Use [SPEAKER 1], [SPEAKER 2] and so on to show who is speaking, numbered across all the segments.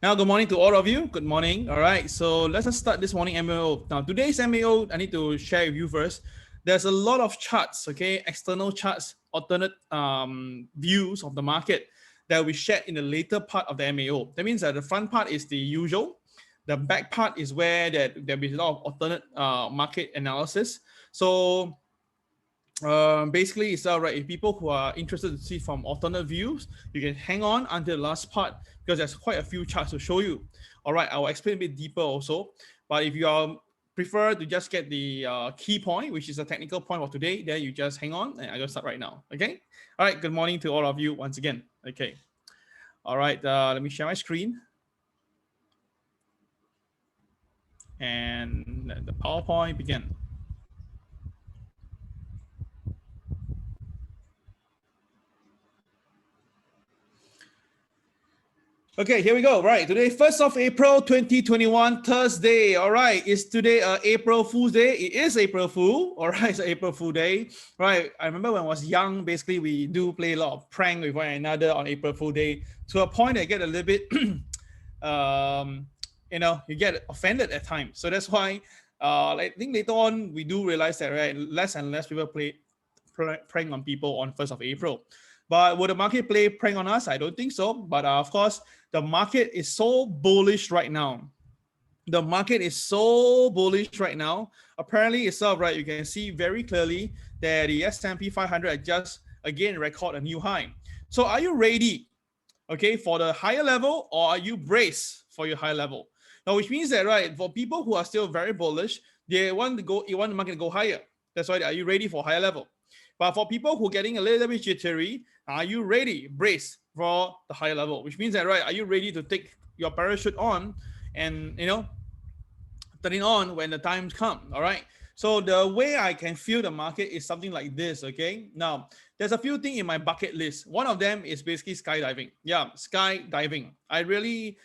[SPEAKER 1] Now, good morning to all of you. Good morning. All right. So let's just start this morning MAO. Now, today's MAO, I need to share with you first. There's a lot of charts, okay, external charts, alternate views of the market that we shared in the later part of the MAO. That means that the front part is the usual. The back part is where there'll be a lot of alternate market analysis. So basically, it's all right. If people who are interested to see from alternate views, you can hang on until the last part because there's quite a few charts to show you. All right, I'll explain a bit deeper also. But if you are prefer to just get the key point, which is a technical point of today, then you just hang on and I will start right now. Okay. All right. Good morning to all of you once again. Okay. All right. Let me share my screen. And let the PowerPoint begin. Okay, here we go. Right, today, 1st of April, 2021, Thursday. All right, is today April Fool's Day? It is April Fool. All right, it's April Fool Day. Right, I remember when I was young, basically we do play a lot of prank with one another on April Fool Day to a point that get a little bit, you get offended at times. So that's why I think later on we do realize that, right, less and less people play prank on people on 1st of April. But will the market play prank on us? I don't think so. But of course, the market is so bullish right now. The market is so bullish right now. Apparently itself, right, you can see very clearly that the S&P 500 just again record a new high. So are you ready, okay, for the higher level, or are you braced for your higher level? Now, which means that, right, for people who are still very bullish, they want the market to go higher. That's why, are you ready for higher level? But for people who are getting a little bit jittery, are you ready, braced for the higher level? Which means that, right, are you ready to take your parachute on and, turn it on when the time comes, all right? So the way I can feel the market is something like this, okay? Now, there's a few things in my bucket list. One of them is basically skydiving. Yeah, skydiving. I really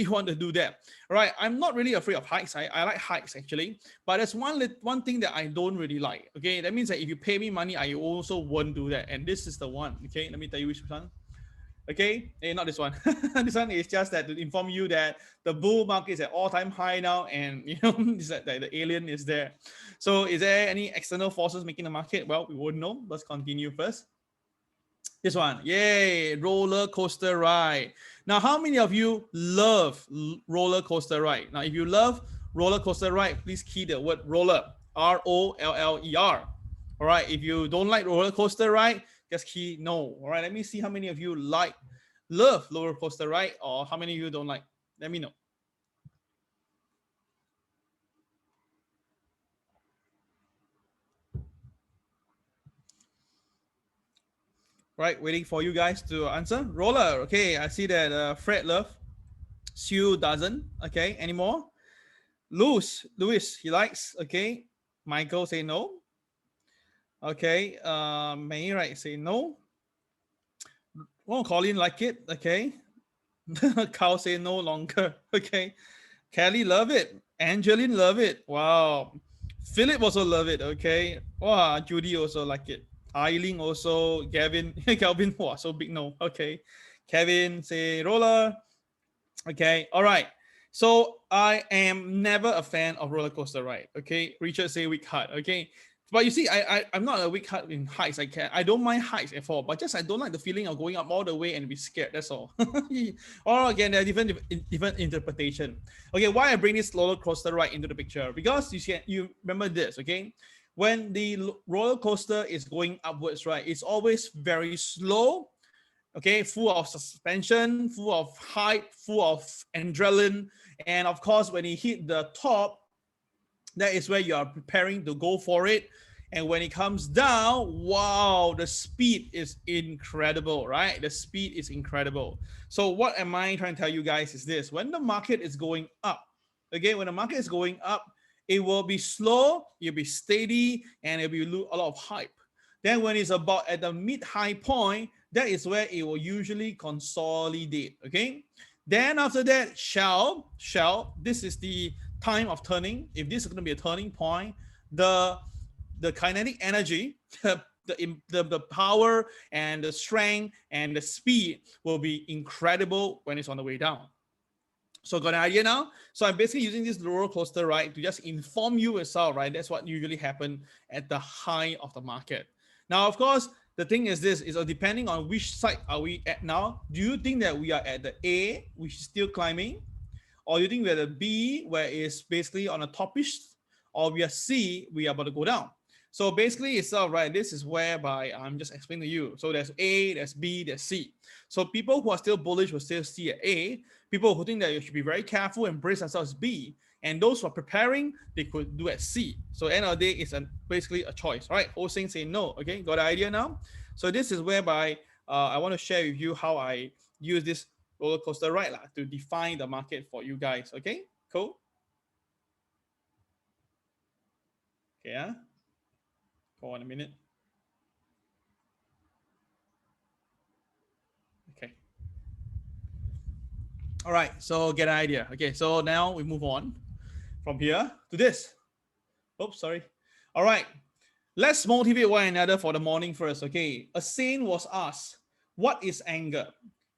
[SPEAKER 1] want to do that. All right, I'm not really afraid of heights. I like heights actually, but there's one thing that I don't really like. Okay, that means that if you pay me money, I also won't do that. And this is the one. Okay, let me tell you which one. Okay, not this one. This one is just that to inform you that the bull market is at all-time high now, and it's that the alien is there. So is there any external forces making the market? Well, we won't know. Let's continue first. This one, yay, roller coaster ride. Now, how many of you love roller coaster ride? Now, if you love roller coaster ride, please key the word roller, R-O-L-L-E-R. All right, if you don't like roller coaster ride, just key no. All right, let me see how many of you love roller coaster ride, or how many of you don't like. Let me know. Right, waiting for you guys to answer. Roller, okay, I see that Fred love. Sue doesn't, okay, anymore. Louis, he likes, okay. Michael say no. Okay, May, right, say no. Oh, Colin like it, okay. Carl say no longer, okay. Kelly love it. Angeline love it. Wow. Philip also love it, okay. Wow, Judy also like it. Eileen also, Gavin, Calvin, wow, so big no, okay. Kevin say roller. Okay, all right. So I am never a fan of roller coaster ride. Okay, Richard say weak heart. Okay, but you see, I'm not a weak heart in heights. I don't mind heights at all, but just I don't like the feeling of going up all the way and be scared. That's all. Or again, there are different interpretation. Okay, why I bring this roller coaster ride into the picture? Because you remember this. Okay, when the roller coaster is going upwards, right, it's always very slow. Okay, full of suspension, full of hype, full of adrenaline. And of course, when it hit the top, that is where you are preparing to go for it. And when it comes down, wow, the speed is incredible, right? The speed is incredible. So what am I trying to tell you guys is this: when the market is going up, okay, when the market is going up, it will be slow, it'll be steady, and it'll be a lot of hype. Then when it's about at the mid-high point, that is where it will usually consolidate, okay? Then after that, this is the time of turning. If this is going to be a turning point, the kinetic energy, the power and the strength and the speed will be incredible when it's on the way down. So got an idea now? So I'm basically using this roller coaster, right, to just inform you yourself, right? That's what usually happen at the high of the market. Now, of course, the thing is this, is depending on which side are we at now. Do you think that we are at the A, which is still climbing? Or you think we're the B, where it's basically on a topish, or we are C, we are about to go down. So basically itself, right, this is whereby I'm just explaining to you. So there's A, there's B, there's C. So people who are still bullish will still see at A. People who think that you should be very careful and brace themselves B. And those who are preparing, they could do at C. So end of the day, it's basically a choice, right? Hosting say no. Okay, got the idea now? So this is whereby I want to share with you how I use this roller coaster ride to define the market for you guys. Okay, cool. Okay, hold on a minute. Okay. All right, so get an idea. Okay, so now we move on from here to this. Oops, sorry. All right, let's motivate one another for the morning first. Okay, a saint was asked, what is anger?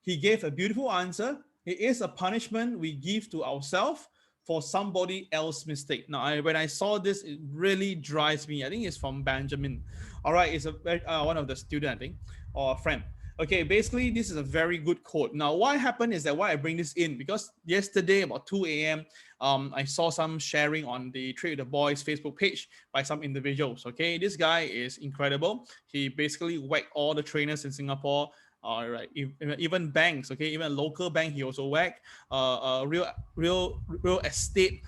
[SPEAKER 1] He gave a beautiful answer. It is a punishment we give to ourselves for somebody else's mistake. Now, when I saw this, it really drives me. I think it's from Benjamin. All right, it's one of the student, I think, or a friend. Okay, basically, this is a very good quote. Now, what happened is that why I bring this in, because yesterday about 2 a.m., I saw some sharing on the Trade with the Boys Facebook page by some individuals. Okay, this guy is incredible. He basically whacked all the trainers in Singapore. All right, even banks. Okay, even a local bank he also whacked. Real estate,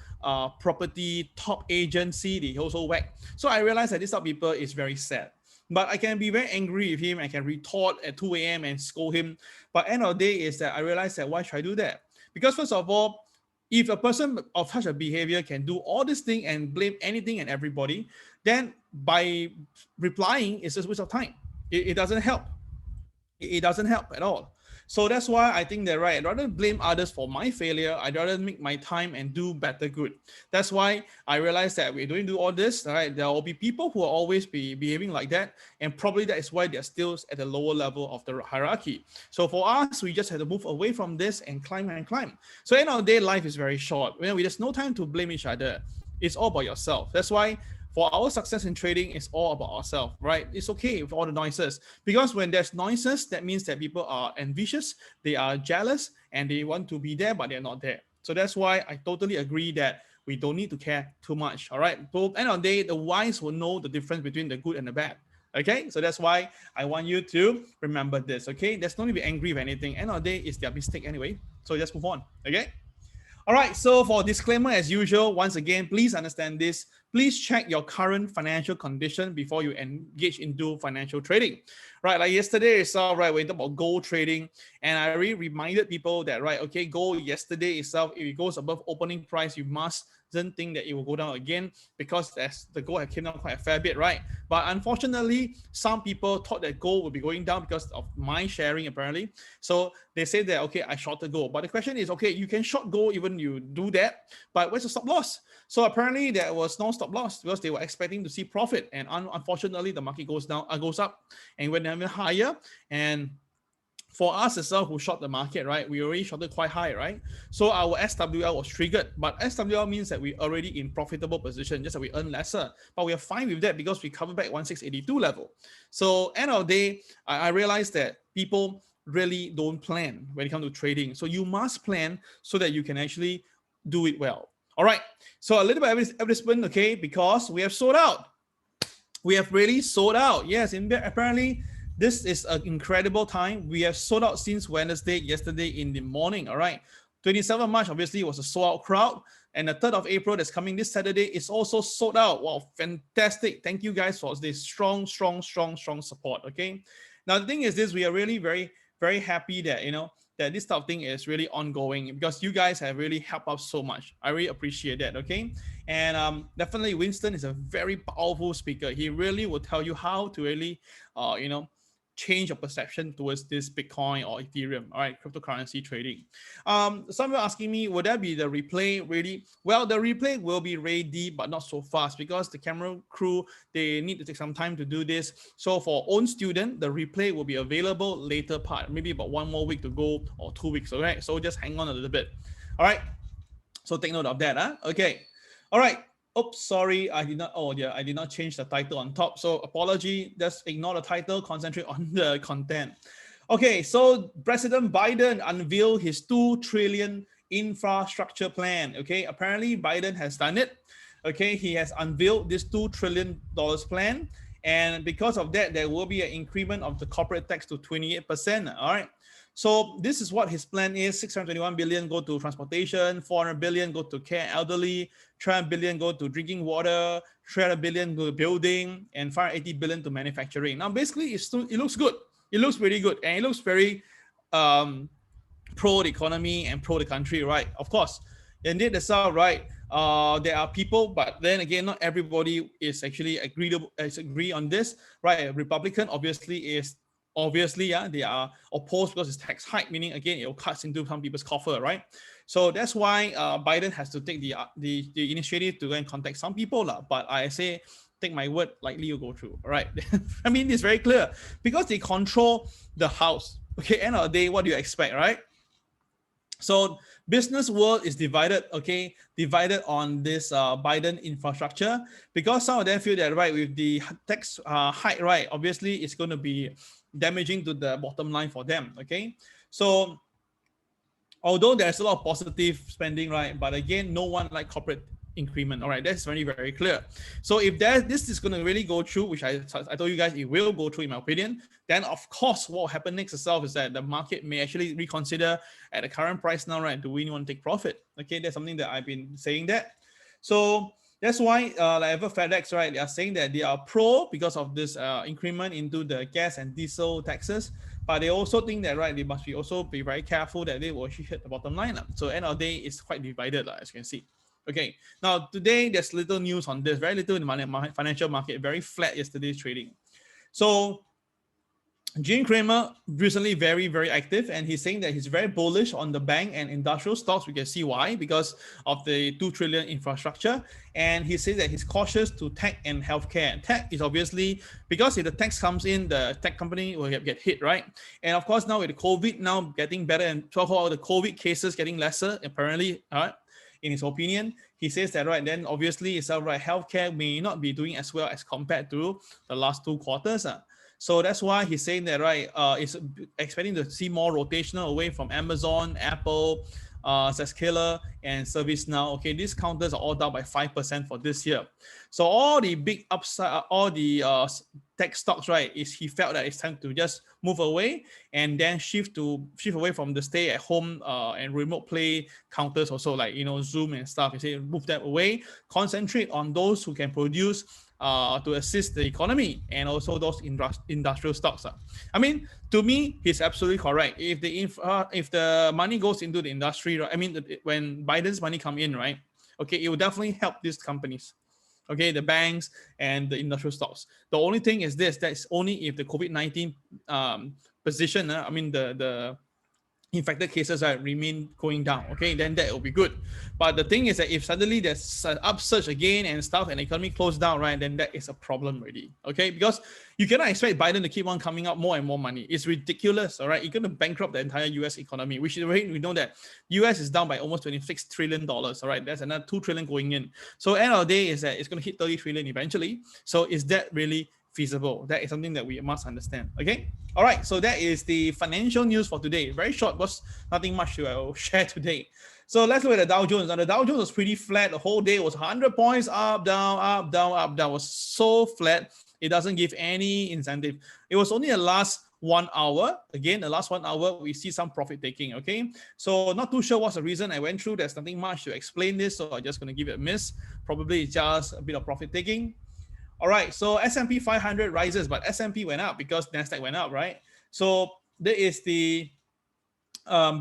[SPEAKER 1] property top agency they also whacked. So I realized that this type of people is very sad. But I can be very angry with him. I can retort at 2 a.m. and scold him. But end of the day is that I realized that why should I do that? Because first of all, if a person of such a behavior can do all this thing and blame anything and everybody, then by replying, it's just a waste of time. It doesn't help. It doesn't help at all. So that's why I think that, right, I'd rather blame others for my failure. I'd rather make my time and do better good. That's why I realized that we don't do all this, right? There will be people who will always be behaving like that. And probably that is why they're still at the lower level of the hierarchy. So for us, we just have to move away from this and climb and climb. So end of the day, life is very short. There's no time to blame each other. It's all about yourself. That's why for our success in trading, it's all about ourselves, right? It's okay with all the noises, because when there's noises, that means that people are envious, they are jealous, and they want to be there, but they're not there. So that's why I totally agree that we don't need to care too much, all right? So end of the day, the wise will know the difference between the good and the bad. Okay, so that's why I want you to remember this. Okay, there's no need to be angry with anything. End of the day, it's their mistake anyway. So just move on. Okay. All right, so for disclaimer, as usual, once again, please understand this. Please check your current financial condition before you engage into financial trading. Right, like yesterday itself, right, we talked about gold trading, and I really reminded people that, right, okay, gold yesterday itself, if it goes above opening price, you mustn't think that it will go down again, because as the gold had came down quite a fair bit, right? But unfortunately, some people thought that gold would be going down because of my sharing, apparently. So they say that, okay, I shorted gold. But the question is, okay, you can short gold even you do that, but where's the stop loss? So apparently there was no stop loss because they were expecting to see profit, and unfortunately the market goes down, goes up, and went even higher. And for us itself who short the market, right, we already shorted quite high, right? So our SWL was triggered, but SWL means that we're already in profitable position, just that we earn lesser. But we are fine with that because we cover back 1682 level. So end of the day, I realized that people really don't plan when it comes to trading. So you must plan so that you can actually do it well. All right. So a little bit of advertisement, okay, because we have sold out. We have really sold out. Yes, apparently this is an incredible time. We have sold out since Wednesday, yesterday in the morning. All right. 27th March, obviously, was a sold out crowd. And the 3rd of April that's coming this Saturday is also sold out. Wow, fantastic. Thank you guys for this strong support. Okay. Now, the thing is this, we are really very, very happy that, that this type of thing is really ongoing, because you guys have really helped us so much. I really appreciate that. Okay. And definitely Winston is a very powerful speaker. He really will tell you how to really, change your perception towards this Bitcoin or Ethereum, all right, cryptocurrency trading. Some are asking me, would that be the replay ready? Well, the replay will be ready, but not so fast, because the camera crew, they need to take some time to do this. So for own student, the replay will be available later part, maybe about 1 more week to go or 2 weeks, all right? So just hang on a little bit. All right. So take note of that. Okay. All right. Oops, sorry, I did not. Oh yeah, I did not change the title on top. So apology. Just ignore the title. Concentrate on the content. Okay. So President Biden unveiled his $2 trillion infrastructure plan. Okay. Apparently, Biden has done it. Okay. He has unveiled this $2 trillion plan, and because of that, there will be an increment of the corporate tax to 28%. All right. So this is what his plan is. 621 billion go to transportation, 400 billion go to care elderly, 300 billion go to drinking water, 300 billion go to building, and 580 billion to manufacturing. Now, basically, it looks good. It looks pretty good, and it looks very pro the economy and pro the country, right? Of course, indeed, the South, right? There are people, but then again, not everybody is actually agree on this, right? A Republican obviously, they are opposed because it's tax hike, meaning again it cuts into some people's coffer, right? So that's why Biden has to take the initiative to go and contact some people, but I say, take my word, likely you'll go through. All right. I mean, it's very clear because they control the House. Okay, end of the day, what do you expect, right? So business world is divided, okay, divided on this Biden infrastructure, because some of them feel that, right, with the tax hike, right, obviously it's going to be damaging to the bottom line for them, okay? So although there's a lot of positive spending, right, but again, no one like corporate increment. All right, that's very, very clear. So if this is going to really go through, which I told you guys it will go through in my opinion, then of course what will happen next itself is that the market may actually reconsider at the current price now, right? Do we want to take profit? Okay, that's something that I've been saying that. So that's why like FedEx, right, they are saying that they are pro because of this increment into the gas and diesel taxes, but they also think that, right, they must also be very careful that they will actually hit the bottom line. So end of the day, it's quite divided, as you can see. Okay, now today there's little news on this, very little in the financial market, very flat yesterday's trading. So Gene Cramer recently very, very active, and he's saying that he's very bullish on the bank and industrial stocks. We can see why, because of the 2 trillion infrastructure. And he says that he's cautious to tech and healthcare. Tech is obviously, because if the tax comes in, the tech company will get hit, right? And of course, now with the COVID now getting better and the COVID cases getting lesser, apparently, in his opinion, he says that, right, then obviously itself, right, healthcare may not be doing as well as compared to the last 2 quarters. So that's why he's saying that, right, it's expecting to see more rotational away from Amazon, Apple, Zscaler, and ServiceNow. Okay, these counters are all down by 5% for this year. So all the big upside, all the tech stocks, right, is he felt that it's time to just move away and then shift away from the stay at home and remote play counters also, like, Zoom and stuff. He said move that away, concentrate on those who can produce to assist the economy, and also those industrial stocks. I mean, to me, he's absolutely correct. If the money goes into the industry, right, I mean, when Biden's money come in, right, okay, it will definitely help these companies. Okay, the banks and the industrial stocks. The only thing is that's only if the COVID-19 position, I mean, the infected cases remain going down, okay, then that will be good. But the thing is that if suddenly there's an upsurge again and stuff and the economy closed down, right, then that is a problem already, okay? Because you cannot expect Biden to keep on coming out more and more money. It's ridiculous, all right? You're going to bankrupt the entire US economy, which we know that US is down by almost $26 trillion, all right? That's another 2 trillion going in. So end of the day is that it's going to hit 30 trillion eventually. So is that really feasible? That is something that we must understand. Okay, all right, so that is the financial news for today. Very short, was nothing much to share today. So let's look at the Dow Jones. Now the Dow Jones was pretty flat. The whole day was 100 points up, down, up, down, up, down. It was so flat. It doesn't give any incentive. It was only the last 1 hour. Again, the last 1 hour, we see some profit taking. Okay, so not too sure what's the reason I went through. There's nothing much to explain this, so I'm just going to give it a miss. Probably just a bit of profit taking. All right, so S&P 500 rises, but S&P went up because NASDAQ went up, right? So there is the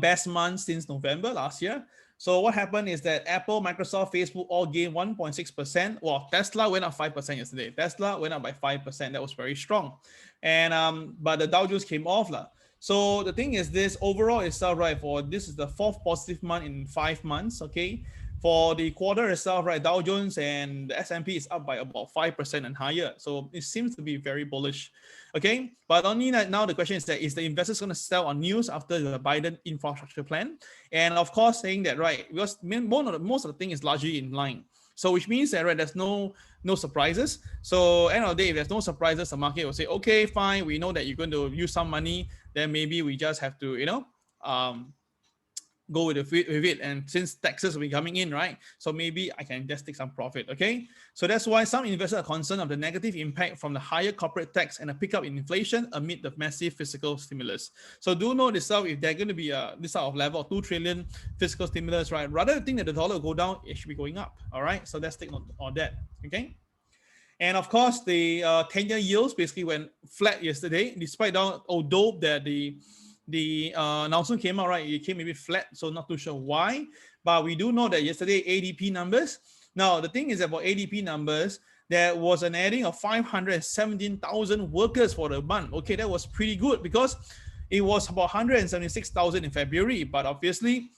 [SPEAKER 1] best month since November last year. So what happened is that Apple, Microsoft, Facebook all gained 1.6%. Well, Tesla went up 5% yesterday. Tesla went up by 5%. That was very strong. And but the Dow Jones came off. So the thing is this, overall itself, right, for this is the 4th positive month in 5 months, okay? For the quarter itself, right, Dow Jones and the S&P is up by about 5% and higher. So it seems to be very bullish. Okay, but only now the question is the investors going to sell on news after the Biden infrastructure plan? And of course, saying that, right, because most of the thing is largely in line. So which means that, right, there's no surprises. So end of the day, if there's no surprises, the market will say, okay, fine, we know that you're going to use some money, then maybe we just have to, go with it. And since taxes will be coming in, right? So maybe I can just take some profit, okay? So that's why some investors are concerned of the negative impact from the higher corporate tax and a pickup in inflation amid the massive fiscal stimulus. So do note itself, if they're going to be this sort of level of 2 trillion fiscal stimulus, right? Rather than think that the dollar will go down, it should be going up, all right? So let's take note on that, okay? And of course, the 10-year yields basically went flat yesterday, despite although that the announcement came out, right? It came a bit flat, so not too sure why. But we do know that yesterday ADP numbers. Now the thing is about ADP numbers, there was an adding of 517,000 workers for the month. Okay, that was pretty good because it was about 176,000 in February, but obviously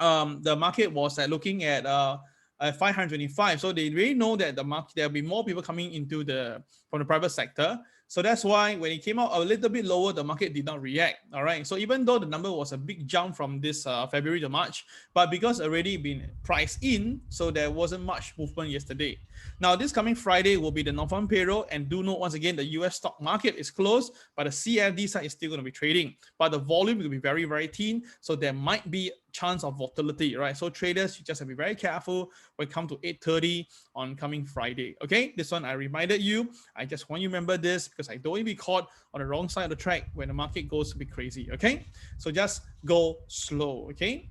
[SPEAKER 1] the market was looking at 525. So they really know that the market, there'll be more people coming into from the private sector. So that's why when it came out a little bit lower, the market did not react. All right. So even though the number was a big jump from this February to March, but because already been priced in, so there wasn't much movement yesterday. Now, this coming Friday will be the non-farm payroll. And do note once again, the US stock market is closed, but the CFD side is still going to be trading. But the volume will be very, very thin. So there might be chance of volatility, right? So traders, you just have to be very careful when it comes to 8:30 on coming Friday. Okay, this one I reminded you. I just want you to remember this because I don't want to be caught on the wrong side of the track when the market goes a bit crazy. Okay, so just go slow. Okay.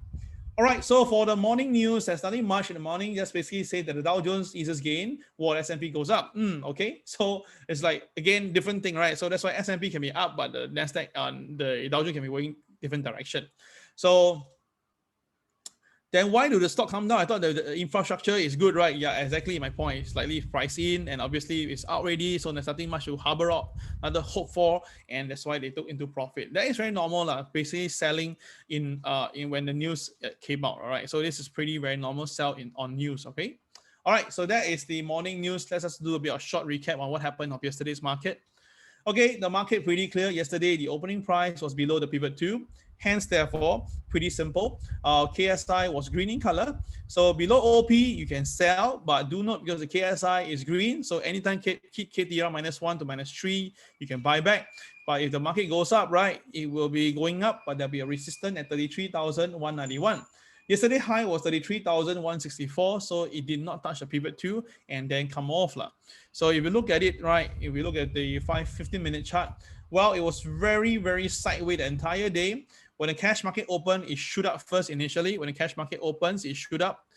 [SPEAKER 1] All right, so for the morning news, there's nothing much in the morning. Just basically say that the Dow Jones eases gain while S&P goes up. Okay, so it's like, again, different thing, right? So that's why S&P can be up, but the NASDAQ and the Dow Jones can be going different direction. So then why do the stock come down? I thought the infrastructure is good, right? Yeah, exactly my point. It's slightly priced in, and obviously it's out already, so there's nothing much to harbor up, another hope for, and that's why they took into profit. That is very normal, basically selling in when the news came out. All right, so this is pretty very normal sell on news. Okay, all right, so that is the morning news. Let's just do a bit of short recap on what happened of yesterday's market. Okay, the market pretty clear. Yesterday, the opening price was below the pivot 2. Hence, therefore, pretty simple. KSI was green in color. So below OP, you can sell, but do not, because the KSI is green. So anytime KTR -1 to -3, you can buy back. But if the market goes up, right, it will be going up, but there'll be a resistance at 33,191. Yesterday high was 33,164, so it did not touch the pivot 2 and then come off. So if you look at it, right, if we look at the 15-minute chart, well, it was very, very sideways the entire day. When the cash market opened, it shoot up first initially. When the cash market opens, it shoot up,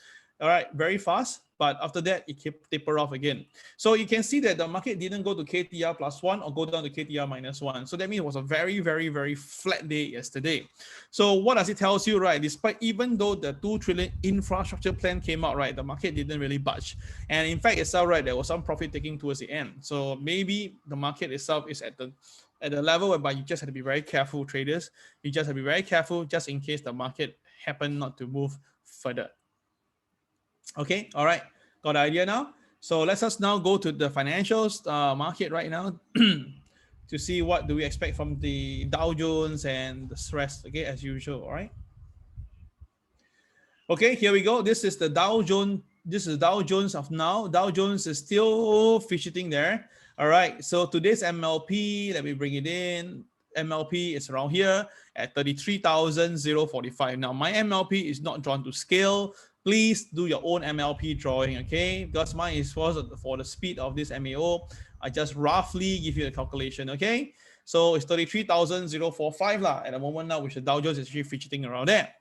[SPEAKER 1] all right, very fast. But after that, it kept taper off again. So you can see that the market didn't go to KTR +1 or go down to KTR -1. So that means it was a very, very, very flat day yesterday. So what does it tell you, right? Despite, even though the 2 trillion infrastructure plan came out, right, the market didn't really budge. And in fact itself, right, there was some profit taking towards the end. So maybe the market itself is at the level whereby you just have to be very careful, traders. You just have to be very careful just in case the market happen not to move further. Okay, all right, got the idea now. So let's just now go to the financials market right now to see what do we expect from the Dow Jones and the rest. Okay, as usual. All right. Okay, here we go. This is the Dow Jones. This is Dow Jones of now. Dow Jones is still fidgeting there. All right. So today's MLP, let me bring it in. MLP is around here at 33,045. Now my MLP is not drawn to scale. Please do your own MLP drawing, okay? Because mine is for the speed of this MAO. I just roughly give you the calculation, okay? So it's 33,045 at the moment now, which the Dow Jones is actually fidgeting around there.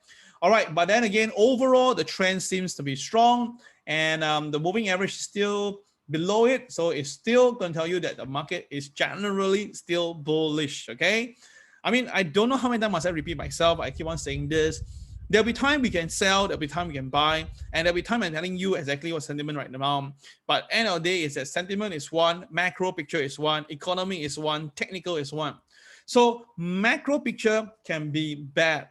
[SPEAKER 1] All right, but then again, overall, the trend seems to be strong, and the moving average is still below it. So it's still going to tell you that the market is generally still bullish, okay? I mean, I don't know how many times must I repeat myself. I keep on saying this. There'll be time we can sell, there'll be time we can buy, and there'll be time I'm telling you exactly what sentiment right now. But end of the day is that sentiment is one, macro picture is one, economy is one, technical is one. So macro picture can be bad,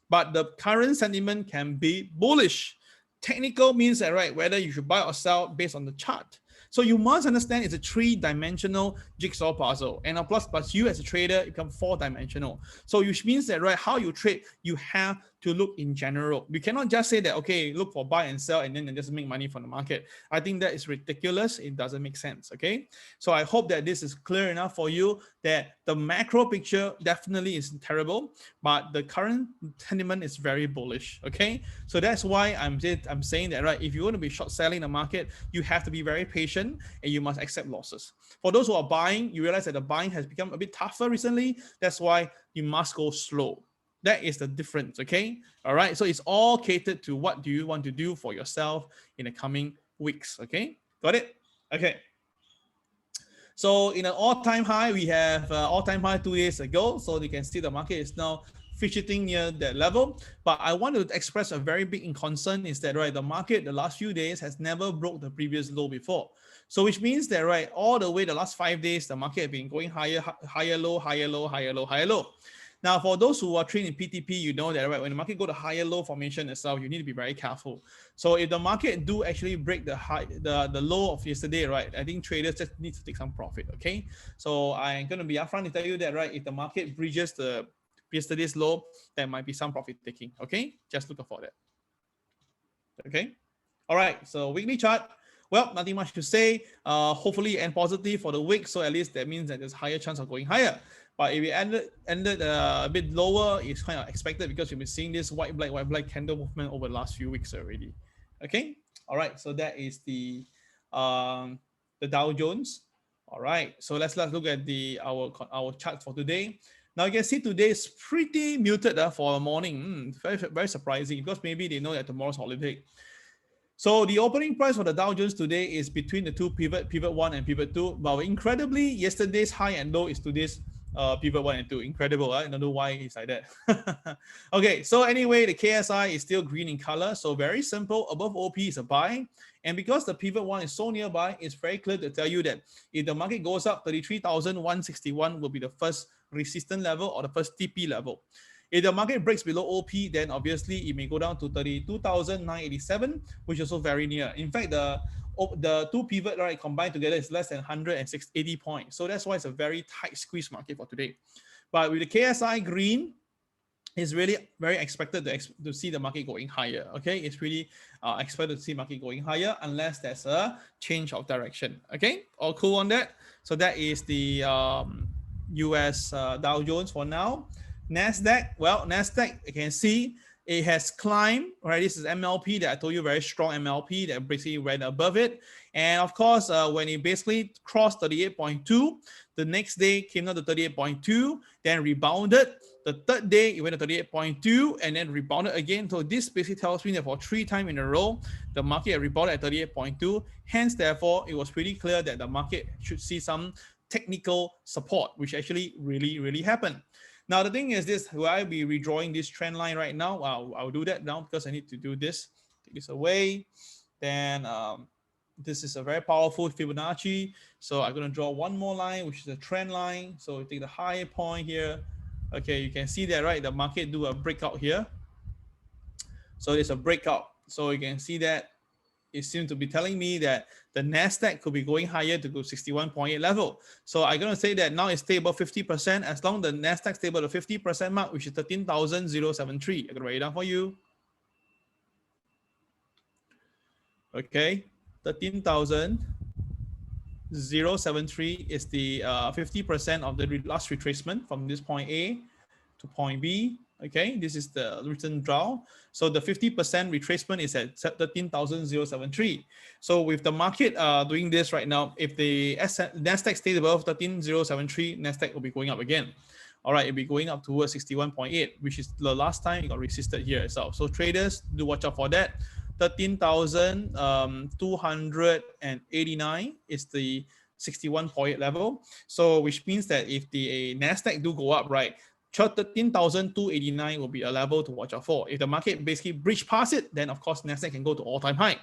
[SPEAKER 1] but the current sentiment can be bullish. Technical means that, right, whether you should buy or sell based on the chart. So you must understand it's a three-dimensional jigsaw puzzle. And plus you as a trader, it becomes four-dimensional. So which means that, right, how you trade, you have to look in general. We cannot just say that, okay, look for buy and sell and then just make money from the market. I think that is ridiculous. It doesn't make sense, okay? So I hope that this is clear enough for you that the macro picture definitely is terrible, but the current sentiment is very bullish, okay? So that's why I'm saying that, right, if you want to be short selling the market, you have to be very patient and you must accept losses. For those who are buying, you realize that the buying has become a bit tougher recently. That's why you must go slow. That is the difference, okay? All right, so it's all catered to what do you want to do for yourself in the coming weeks, okay? Got it? Okay. So in an all-time high, we have all-time high 2 days ago. So you can see the market is now fidgeting near that level. But I want to express a very big concern is that, right, the market the last few days has never broke the previous low before. So which means that, right, all the way the last 5 days, the market has been going higher, higher low, higher low, higher low, higher low. Now, for those who are trained in PTP, you know that, right, when the market go to higher low formation itself, you need to be very careful. So if the market do actually break the low of yesterday, right, I think traders just need to take some profit, okay? So I'm going to be upfront to tell you that, right, if the market bridges the yesterday's low, there might be some profit taking, okay? Just look for that, okay? All right, so weekly chart. Well, nothing much to say. Hopefully end positive for the week, so at least that means that there's higher chance of going higher. But if it ended a bit lower, it's kind of expected because we've been seeing this white black candle movement over the last few weeks already. Okay, all right. So that is the Dow Jones. All right. So let's look at our chart for today. Now you can see today is pretty muted for the morning. Very surprising because maybe they know that tomorrow's holiday. So the opening price for the Dow Jones today is between the two pivot 1 and pivot 2. But incredibly, yesterday's high and low is today's pivot 1 and 2. Incredible, right? I don't know why it's like that. Okay, so anyway, the KSI is still green in color. So very simple. Above OP is a buy. And because the pivot 1 is so nearby, it's very clear to tell you that if the market goes up, 33,161 will be the first resistance level or the first TP level. If the market breaks below OP, then obviously it may go down to 32,987, which is also very near. In fact, the two pivot, right, combined together is less than 180 points. So that's why it's a very tight squeeze market for today. But with the KSI green, it's really very expected to see the market going higher. Okay, it's really expected to see market going higher unless there's a change of direction. Okay, all cool on that. So that is the US Dow Jones for now. NASDAQ, well, NASDAQ, you can see it has climbed, right? This is MLP that I told you, very strong MLP that basically went above it. And of course, when it basically crossed 38.2, the next day came down to 38.2, then rebounded. The third day, it went to 38.2 and then rebounded again. So this basically tells me that for 3 times in a row, the market rebounded at 38.2. Hence, therefore, it was pretty clear that the market should see some technical support, which actually really happened. Now, the thing is this, will I be redrawing this trend line right now? I'll do that now because I need to do this. Take this away. Then this is a very powerful Fibonacci. So I'm going to draw one more line, which is a trend line. So take the high point here. Okay, you can see that, right? The market do a breakout here. So it's a breakout. So you can see that it seems to be telling me that the NASDAQ could be going higher to go 61.8 level. So I'm going to say that now it's stable 50%. As long as the NASDAQ stable to 50% mark, which is 13,073. I'm going to write it down for you. Okay, 13,073 is the 50% of the last retracement from this point A to point B. Okay, this is the written draw. So the 50% retracement is at 13,073. So with the market doing this right now, if the NASDAQ stays above 13,073, NASDAQ will be going up again. All right, it'll be going up towards 61.8, which is the last time it got resisted here itself. So traders, do watch out for that. 13,289 is the 61.8 level. So which means that if the NASDAQ do go up, right, 13,289 will be a level to watch out for. If the market basically breach past it, then of course NASDAQ can go to all-time high.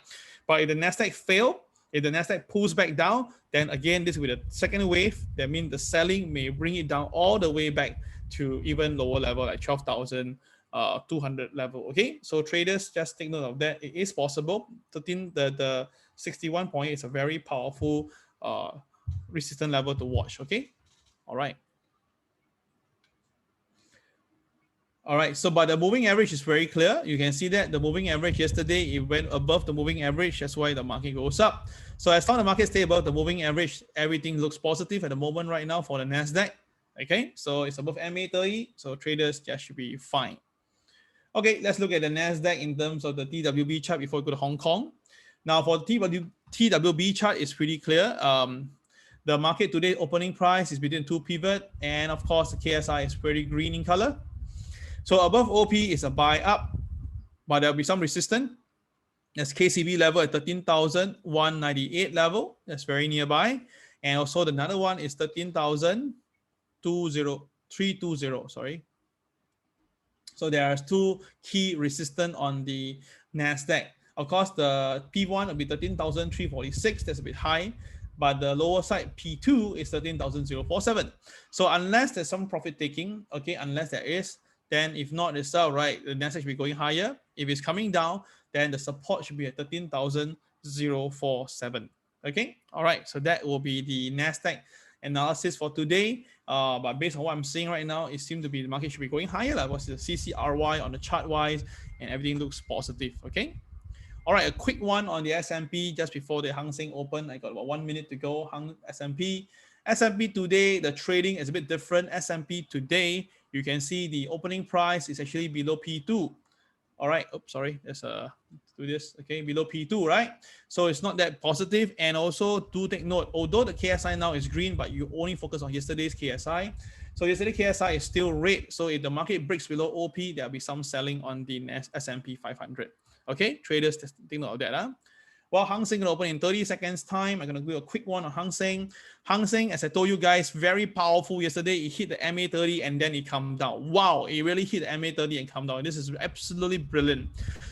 [SPEAKER 1] But if the NASDAQ fail, if the NASDAQ pulls back down, then again, this will be the second wave. That means the selling may bring it down all the way back to even lower level, like 12,000 200 level. Okay, so traders just take note of that. It is possible. The 61 point is a very powerful resistance level to watch. Okay, all right. All right, so but the moving average is very clear. You can see that the moving average yesterday, it went above the moving average. That's why the market goes up. So as long as the market stays above the moving average, everything looks positive at the moment right now for the NASDAQ. Okay, so it's above MA30, so traders just should be fine. Okay, let's look at the NASDAQ in terms of the TWB chart before we go to Hong Kong. Now for the TWB chart, it's pretty clear. The market today opening price is between two pivot, and of course the KSI is pretty green in color. So above OP is a buy up, but there'll be some resistance. There's KCB level at 13,198 level. That's very nearby. And also another one is 13,320. Sorry. So there are two key resistance on the NASDAQ. Of course, the P1 will be 13,346. That's a bit high. But the lower side, P2, is 13,047. So unless there's some profit taking, okay, unless there is, then if not itself, right, the NASDAQ should be going higher. If it's coming down, then the support should be at 13,047. Okay, all right, so that will be the NASDAQ analysis for today. But based on what I'm seeing right now, it seems to be the market should be going higher. Like what's the CCRY on the chart wise, and everything looks positive. Okay. All right, a quick one on the S&P just before the Hang Seng open. I got about 1 minute to go. S&P today, the trading is a bit different. S&P today, you can see the opening price is actually below P2. All right. Oops, sorry. Let's do this. Okay, below P2, right? So it's not that positive. And also do take note, although the KSI now is green, but you only focus on yesterday's KSI. So yesterday's KSI is still red. So if the market breaks below OP, there'll be some selling on the S&P 500. Okay, traders, take note of that. Huh? Well, Hang Seng going to open in 30 seconds time. I'm going to do a quick one on Hang Seng. Hang Seng, as I told you guys, very powerful yesterday. It hit the MA30 and then it come down. Wow, it really hit the MA30 and come down. This is absolutely brilliant.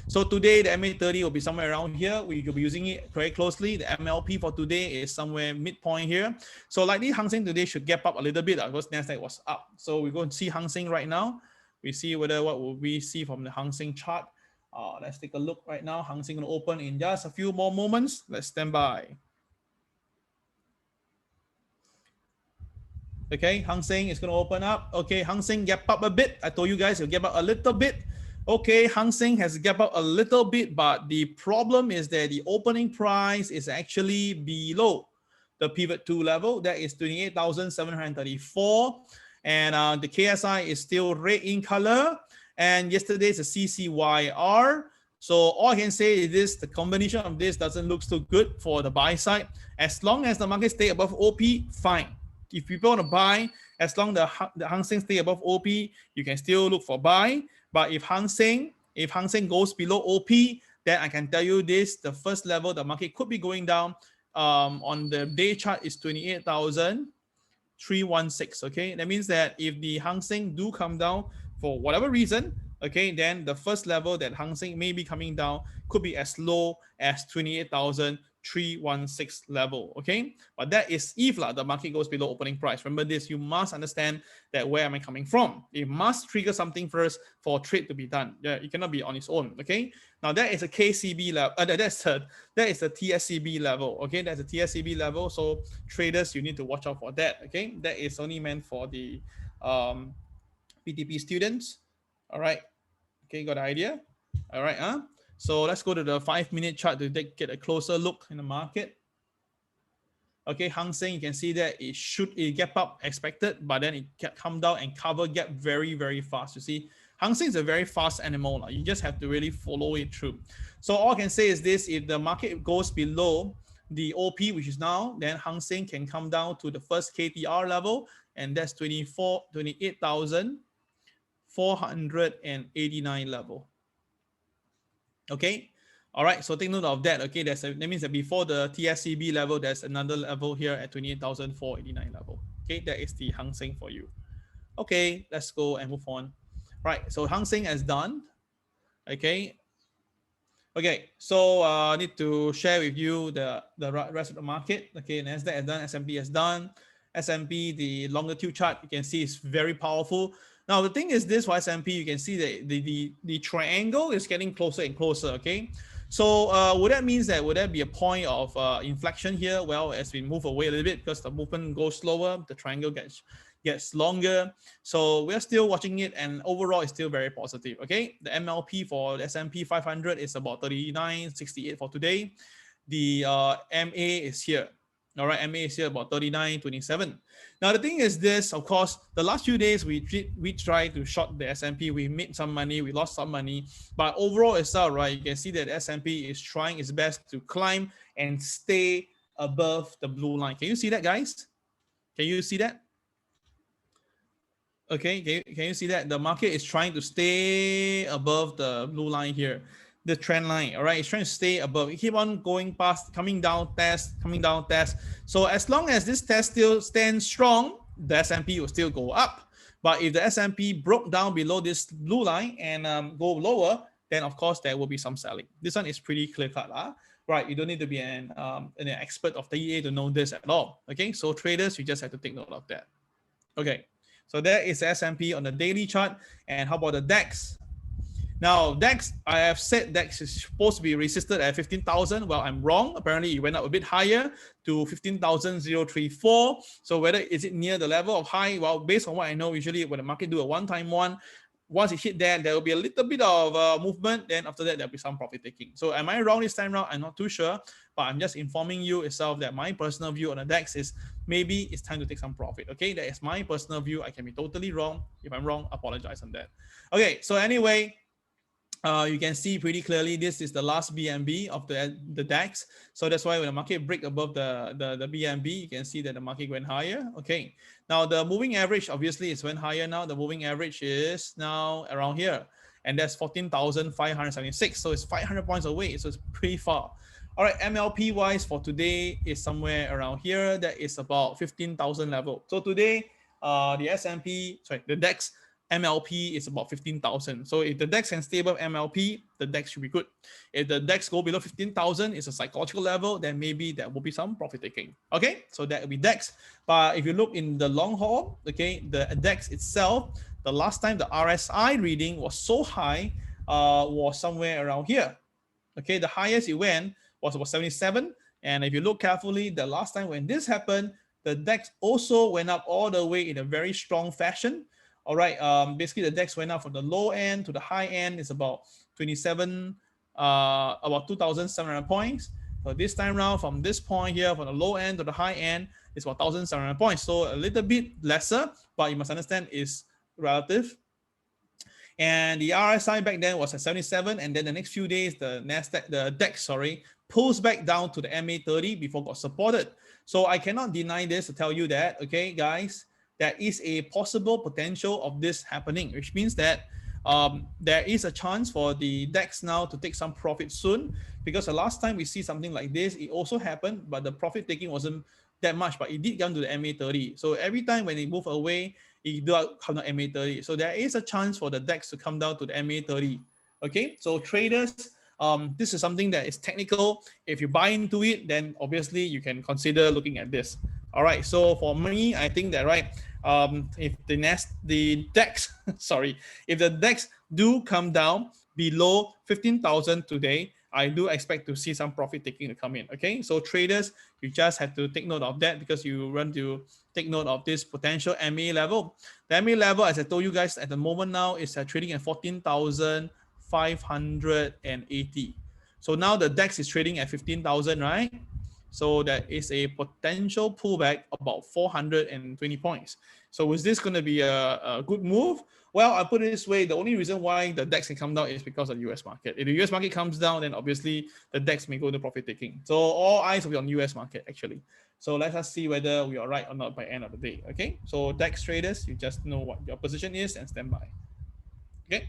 [SPEAKER 1] So today, the MA30 will be somewhere around here. We will be using it very closely. The MLP for today is somewhere midpoint here. So likely Hang Seng today should gap up a little bit because NASDAQ was up. So we're going to see Hang Seng right now. We see what will we see from the Hang Seng chart. Let's take a look right now. Hang Seng going to open in just a few more moments. Let's stand by. Okay, Hang Seng is going to open up. Okay, Hang Seng gap up a bit. I told you guys it'll gap up a little bit. Okay, Hang Seng has gap up a little bit, but the problem is that the opening price is actually below the pivot 2 level. That is 28,734. And the KSI is still red in color. And yesterday's a CCYR. So all I can say is this, the combination of this doesn't look so good for the buy side. As long as the market stay above OP, fine. If people want to buy, as long as the Hang Seng stay above OP, you can still look for buy. But if Hang Seng goes below OP, then I can tell you this, the first level, the market could be going down. On the day chart is 28,316. Okay, that means that if the Hang Seng do come down for whatever reason, okay, then the first level that Hang Seng may be coming down could be as low as 28,316 level, okay? But that is if the market goes below opening price. Remember this, you must understand that where am I coming from? It must trigger something first for trade to be done. Yeah, it cannot be on its own, okay? Now that is a KCB level, that is a TSCB level, okay? That's a TSCB level, so traders, you need to watch out for that, okay? That is only meant for the PTP students. All right. Okay, got the idea? All right. So let's go to the 5-minute chart to get a closer look in the market. Okay, Hang Seng, you can see that it gap up expected, but then it come down and cover gap very, very fast. You see, Hang Seng is a very fast animal. You just have to really follow it through. So all I can say is this, if the market goes below the OP, which is now, then Hang Seng can come down to the first KTR level, and that's 28,489 level. Okay. All right. So take note of that. Okay. That means that before the TSCB level, there's another level here at 28,489 level. Okay. That is the Hang Seng for you. Okay. Let's go and move on. Right. So Hang Seng is done. Okay. Okay. So I need to share with you the rest of the market. Okay. NASDAQ has done. S&P has done. S&P, the longitude chart, you can see it's very powerful. Now, the thing is this for S&P, you can see that the triangle is getting closer and closer, okay? So would that mean that would there be a point of inflection here? Well, as we move away a little bit because the movement goes slower, the triangle gets longer. So we're still watching it, and overall it's still very positive, okay? The MLP for the S&P 500 is about 39.68 for today. The MA is here. All right, MA is here about 39.27. Now the thing is this, of course, the last few days we tried to short the S&P. We made some money, we lost some money, but overall itself, right, you can see that S&P is trying its best to climb and stay above the blue line. Can you see that, guys? Can you see that? Okay, can you see that? The market is trying to stay above the blue line here, the trend line. All right, it's trying to stay above. It keep on going past, coming down, test, coming down, test. So as long as this test still stands strong, the S&P will still go up. But if the S&P broke down below this blue line and go lower, then of course there will be some selling. This one is pretty clear cut, right? You don't need to be an expert of the EA to know this at all. Okay, so traders, you just have to take note of that. Okay. So that is S&P on the daily chart. And how about the DAX? Now, DAX, I have said DAX is supposed to be resisted at 15,000. Well, I'm wrong. Apparently, it went up a bit higher to 15,034. So whether is it near the level of high? Well, based on what I know, usually when the market do a one-time one, once it hit there will be a little bit of movement. Then after that, there'll be some profit taking. So am I wrong this time around? I'm not too sure, but I'm just informing you itself that my personal view on the DAX is maybe it's time to take some profit. Okay, that is my personal view. I can be totally wrong. If I'm wrong, apologize on that. Okay, so anyway, you can see pretty clearly this is the last BNB of the DAX. So that's why when the market break above the BNB, you can see that the market went higher. Okay. Now the moving average obviously is went higher now. The moving average is now around here, and that's 14,576. So it's 500 points away. So it's pretty far. All right, MLP wise for today is somewhere around here. That is about 15,000 level. So today, the DAX MLP is about 15,000. So if the DAX can stay above MLP, the DAX should be good. If the DAX go below 15,000, it's a psychological level, then maybe there will be some profit taking. Okay, so that will be DAX. But if you look in the long haul, okay, the DAX itself, the last time the RSI reading was so high, was somewhere around here. Okay, the highest it went was about 77. And if you look carefully, the last time when this happened, the DAX also went up all the way in a very strong fashion. All right, basically the DAX went up from the low end to the high end is about 27, about 2,700 points. So this time around, from this point here, from the low end to the high end, is about 1,700 points. So a little bit lesser, but you must understand is relative. And the RSI back then was at 77, and then the next few days, the DAX, pulls back down to the MA30 before got supported. So I cannot deny this to tell you that, okay, guys, there is a possible potential of this happening, which means that there is a chance for the DAX now to take some profit soon, because the last time we see something like this, it also happened, but the profit taking wasn't that much, but it did come to the MA30. So every time when it moved away, it does come to MA30. So there is a chance for the DAX to come down to the MA30. Okay, so traders, this is something that is technical. If you buy into it, then obviously you can consider looking at this. All right, so for me, I think that, right, if the DAX, if the DAX do come down below 15,000 today, I do expect to see some profit taking to come in. Okay, so traders, you just have to take note of that, because you run to take note of this potential MA level. The MA level, as I told you guys, at the moment now is trading at 14,580. So now the DAX is trading at 15,000, right? So that is a potential pullback about 420 points. So is this going to be a good move? Well, I put it this way, the only reason why the DAX can come down is because of the US market. If the US market comes down, then obviously the DAX may go to profit taking. So all eyes will be on US market actually. So let us see whether we are right or not by end of the day. Okay, so DAX traders, you just know what your position is and stand by. Okay.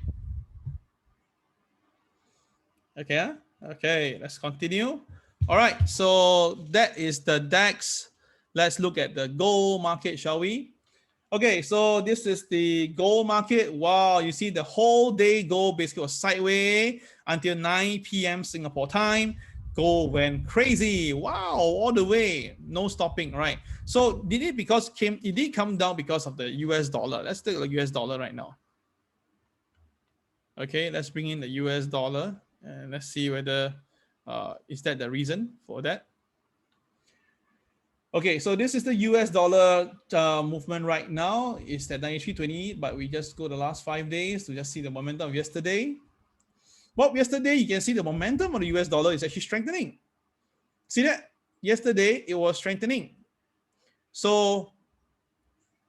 [SPEAKER 1] Okay, let's continue. All right, so that is the DAX. Let's look at the gold market, shall we? Okay, so this is the gold market. Wow, you see the whole day gold basically was sideways until 9 p.m. Singapore time. gold went crazy. Wow, all the way, no stopping, right? So did it it did come down because of the US dollar. Let's take the US dollar right now. Okay, let's bring in the US dollar and let's see whether is that the reason for that. Okay, so this is the US dollar movement right now. It's at 93.20, but we just go the last 5 days to just see the momentum of yesterday. Well, yesterday you can see the momentum of the US dollar is actually strengthening. See that? Yesterday it was strengthening. So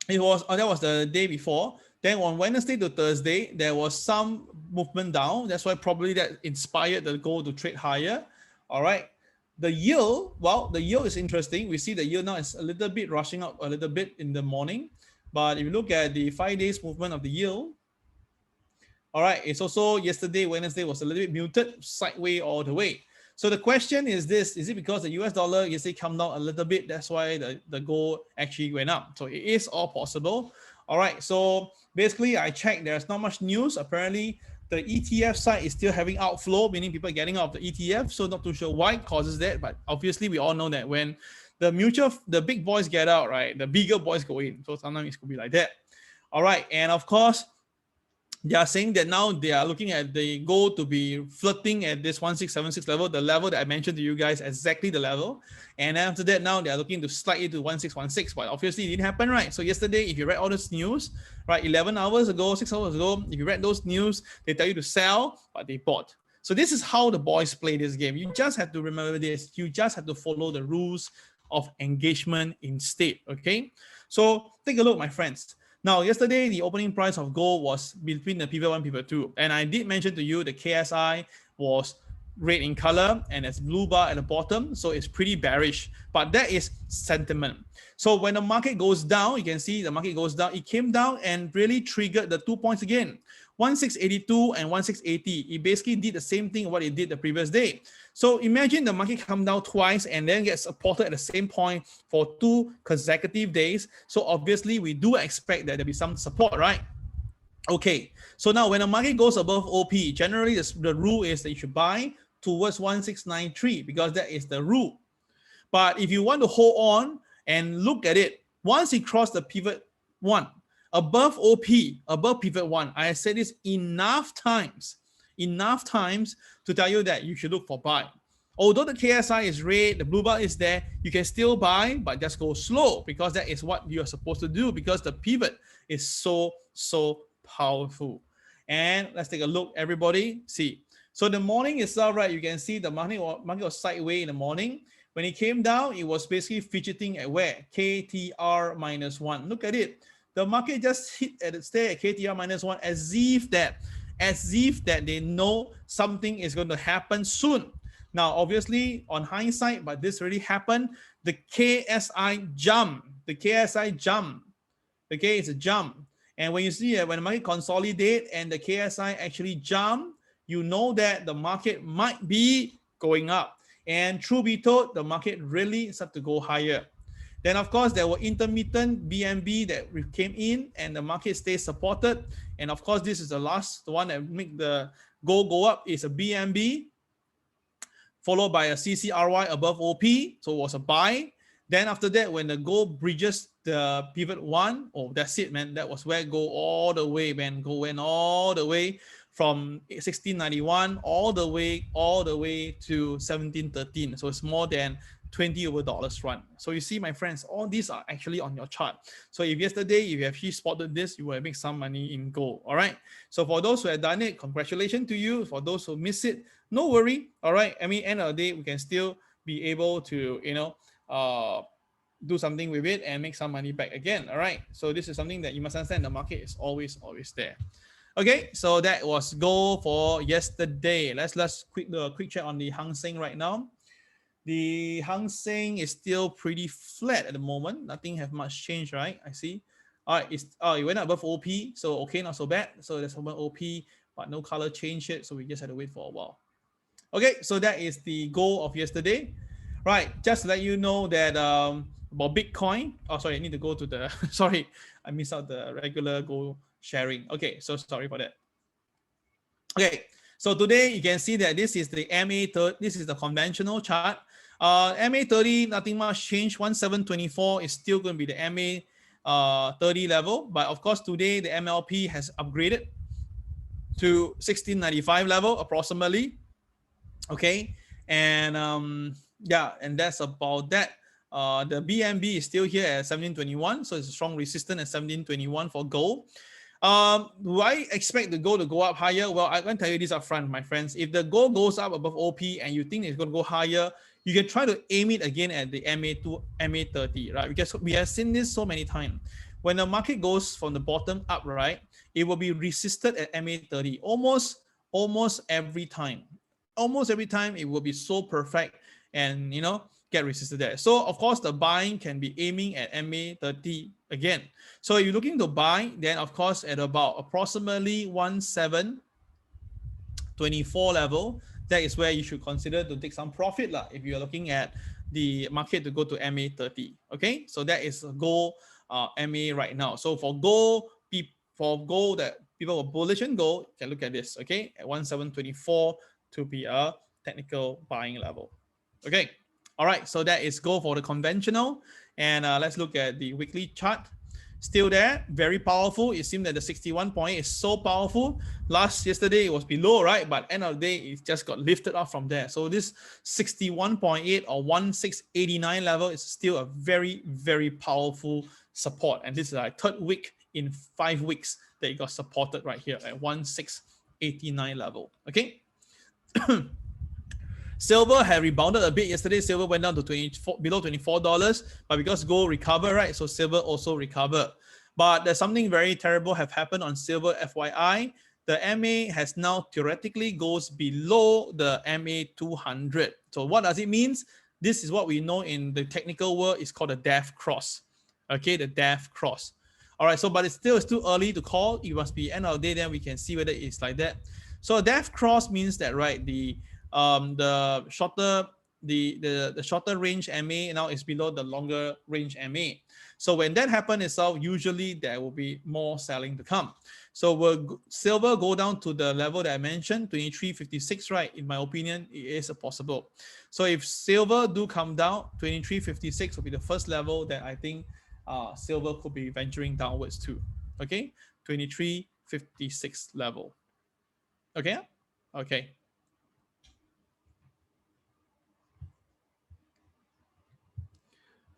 [SPEAKER 1] it was that was the day before. Then on Wednesday to Thursday, there was some movement down. That's why probably that inspired the gold to trade higher. All right. The yield, well, the yield is interesting. We see the yield now is a little bit rushing up a little bit in the morning. But if you look at the 5 days movement of the yield, all right, it's also yesterday, Wednesday was a little bit muted, sideways all the way. So the question is this, is it because the US dollar yesterday come down a little bit? That's why the gold actually went up. So it is all possible. All right, so basically I checked, there's not much news. Apparently the ETF side is still having outflow, meaning people are getting out of the ETF. So not too sure why it causes that, but obviously we all know that when the big boys get out, right, the bigger boys go in. So sometimes it could be like that. All right, and of course, they are saying that now they are looking at the gold to be flirting at this 1676 level, the level that I mentioned to you guys, exactly the level. And after that, now they are looking to slide it to 1616, but obviously it didn't happen, right? So yesterday, if you read all this news, right, 11 hours ago, 6 hours ago, if you read those news, they tell you to sell, but they bought. So this is how the boys play this game. You just have to remember this. You just have to follow the rules of engagement instead, okay? So take a look, my friends. Now, yesterday, the opening price of gold was between the pivot 1 pivot 2. And I did mention to you the KSI was red in color and there's blue bar at the bottom. So it's pretty bearish, but that is sentiment. So when the market goes down, you can see the market goes down. It came down and really triggered the 2 points again. 1682 and 1680. It basically did the same thing what it did the previous day. So imagine the market come down twice and then get supported at the same point for 2 consecutive days. So obviously we do expect that there'll be some support, right? Okay, so now when the market goes above OP, generally the rule is that you should buy towards 1693 because that is the rule. But if you want to hold on and look at it, once it crossed the pivot 1, above OP, above pivot 1, I said this enough times to tell you that you should look for buy. Although the KSI is red, the blue bar is there, you can still buy, but just go slow because that is what you're supposed to do because the pivot is so powerful. And let's take a look, everybody. See, so the morning itself, right, you can see the market was sideways in the morning. When it came down, it was basically fidgeting at where? KTR -1. Look at it. The market just stay at KTR -1 as if that they know something is going to happen soon. Now, obviously, on hindsight, but this really happened. The KSI jump. Okay, it's a jump. And when you see that when the market consolidate and the KSI actually jump, you know that the market might be going up. And truth be told, the market really started to go higher. Then, of course, there were intermittent BNB that came in and the market stays supported. And of course, this is the one that make the gold go up is a BNB, followed by a CCRY above OP. So it was a buy. Then after that, when the gold bridges the pivot 1, oh, that's it, man. That was where gold all the way, man. Gold went all the way from 1691 all the way to 1713. So it's more than $20 run. So you see, my friends, all these are actually on your chart. So if yesterday, if you actually spotted this, you will make some money in gold. All right. So for those who have done it, congratulations to you. For those who miss it, no worry. All right. I mean, end of the day, we can still be able to, do something with it and make some money back again. All right. So this is something that you must understand. The market is always there. Okay. So that was gold for yesterday. Let's quick check on the Hang Seng right now. The Hang Seng is still pretty flat at the moment. Nothing have much change, right? I see. All right, it went up above OP, so okay, not so bad. So there's over OP, but no color change yet, so we just had to wait for a while. Okay, so that is the goal of yesterday. Right, just to let you know that about Bitcoin. Oh, sorry, I need to go to the. Sorry, I missed out the regular goal sharing. Okay, so sorry for that. Okay, So today you can see that this is the MA30, this is the conventional chart. MA30, nothing much changed. 1724 is still going to be the MA30 level, but of course today the MLP has upgraded to 1695 level approximately. Okay, and yeah, and that's about that. The BNB is still here at 1721, so it's a strong resistance at 1721 for gold. Do I expect the gold to go up higher? Well, I'm going to tell you this up front, my friends. If the gold goes up above OP and you think it's going to go higher, you can try to aim it again at the MA2, MA30, right? Because we have seen this so many times. When the market goes from the bottom up, right, it will be resisted at MA30 almost every time. Almost every time it will be so perfect and, you know, get resisted there. So of course the buying can be aiming at MA30 again. So if you're looking to buy, then of course at about approximately 1724 level, that is where you should consider to take some profit lah, if you're looking at the market to go to MA30. Okay, so that is gold MA right now. So for gold that people were bullish in gold, you can look at this. Okay, at 1724 to be a technical buying level. Okay. All right, so that is gold for the conventional. And let's look at the weekly chart. Still there, very powerful. It seems that the 61 point is so powerful. Yesterday it was below, right? But end of the day, it just got lifted up from there. So this 61.8 or 1689 level is still a very, very powerful support. And this is our third week in 5 weeks that it got supported right here at 1689 level. Okay. Silver had rebounded a bit yesterday. Silver went down to below $24, but because gold recovered, right? So silver also recovered. But there's something very terrible have happened on silver, FYI. The MA has now theoretically goes below the MA 200. So what does it mean? This is what we know in the technical world is called the death cross. Okay, the death cross. All right, so but it's too early to call. It must be end of the day, then we can see whether it's like that. So death cross means that, right, the shorter range MA now is below the longer range MA. So when that happens itself, usually there will be more selling to come. So will silver go down to the level that I mentioned, 23.56, right? In my opinion, it is possible. So if silver do come down, 23.56 will be the first level that I think silver could be venturing downwards to. Okay, 23.56 level. Okay, okay.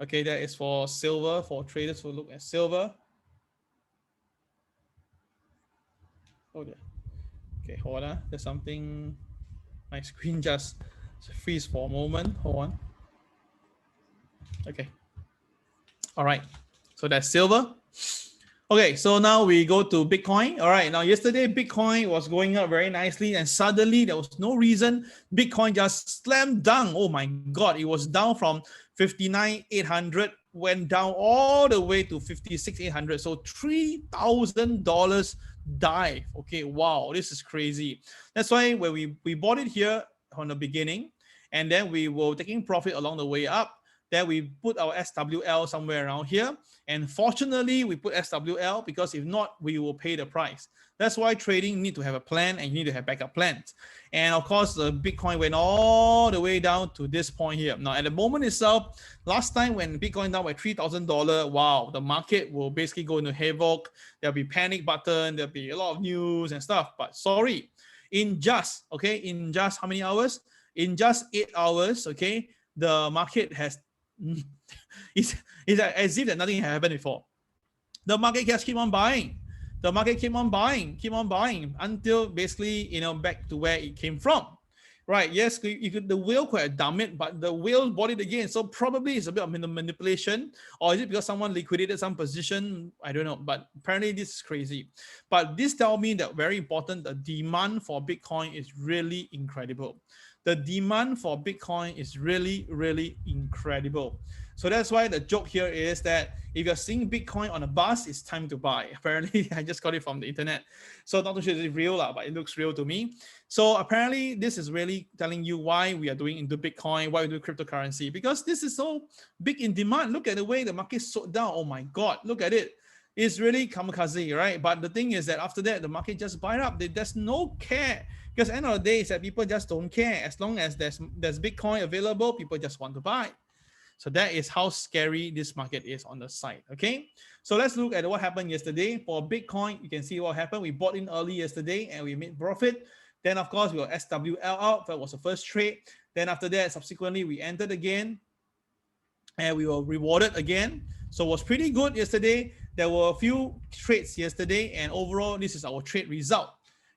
[SPEAKER 1] Okay, that is for silver, for traders who look at silver. Oh, yeah. Okay, hold on. There's something. My screen just freeze for a moment. Hold on. Okay. All right. So that's silver. Okay, so now we go to Bitcoin. All right, now yesterday Bitcoin was going up very nicely and suddenly there was no reason. Bitcoin just slammed down. Oh my God, it was down from 59,800, went down all the way to 56,800. So $3,000 dive. Okay, wow, this is crazy. That's why when we bought it here from the beginning and then we were taking profit along the way up. Then we put our SWL somewhere around here. And fortunately, we put SWL because if not, we will pay the price. That's why trading need to have a plan and you need to have backup plans. And of course, the Bitcoin went all the way down to this point here. Now, at the moment itself, last time when Bitcoin down by $3,000, wow, the market will basically go into havoc. There'll be panic button. There'll be a lot of news and stuff. But sorry, in just how many hours? In just 8 hours, okay, the market has it's as if that nothing had happened before. The market just keep on buying. The market keep on buying until basically, you know, back to where it came from. Right? Yes, the whale could have done it, but the whale bought it again. So probably it's a bit of manipulation, or is it because someone liquidated some position? I don't know. But apparently this is crazy. But this tells me that very important. The demand for Bitcoin is really incredible. The demand for Bitcoin is really, really incredible. So that's why the joke here is that if you're seeing Bitcoin on a bus, it's time to buy. Apparently, I just got it from the internet. So not too sure if it's real, but it looks real to me. So apparently, this is really telling you why we are doing into Bitcoin, why we do cryptocurrency, because this is so big in demand. Look at the way the market sold down. Oh my God, look at it. It's really kamikaze, right? But the thing is that after that, the market just buy up. There's no care Because end of the day is that people just don't care. As long as there's Bitcoin available, people just want to buy. So that is how scary this market is on the side. Okay, so let's look at what happened yesterday. For Bitcoin, you can see what happened. We bought in early yesterday and we made profit. Then of course we were SWL out. That was the first trade. Then after that, subsequently we entered again and we were rewarded again. So it was pretty good yesterday. There were a few trades yesterday, and overall this is our trade result.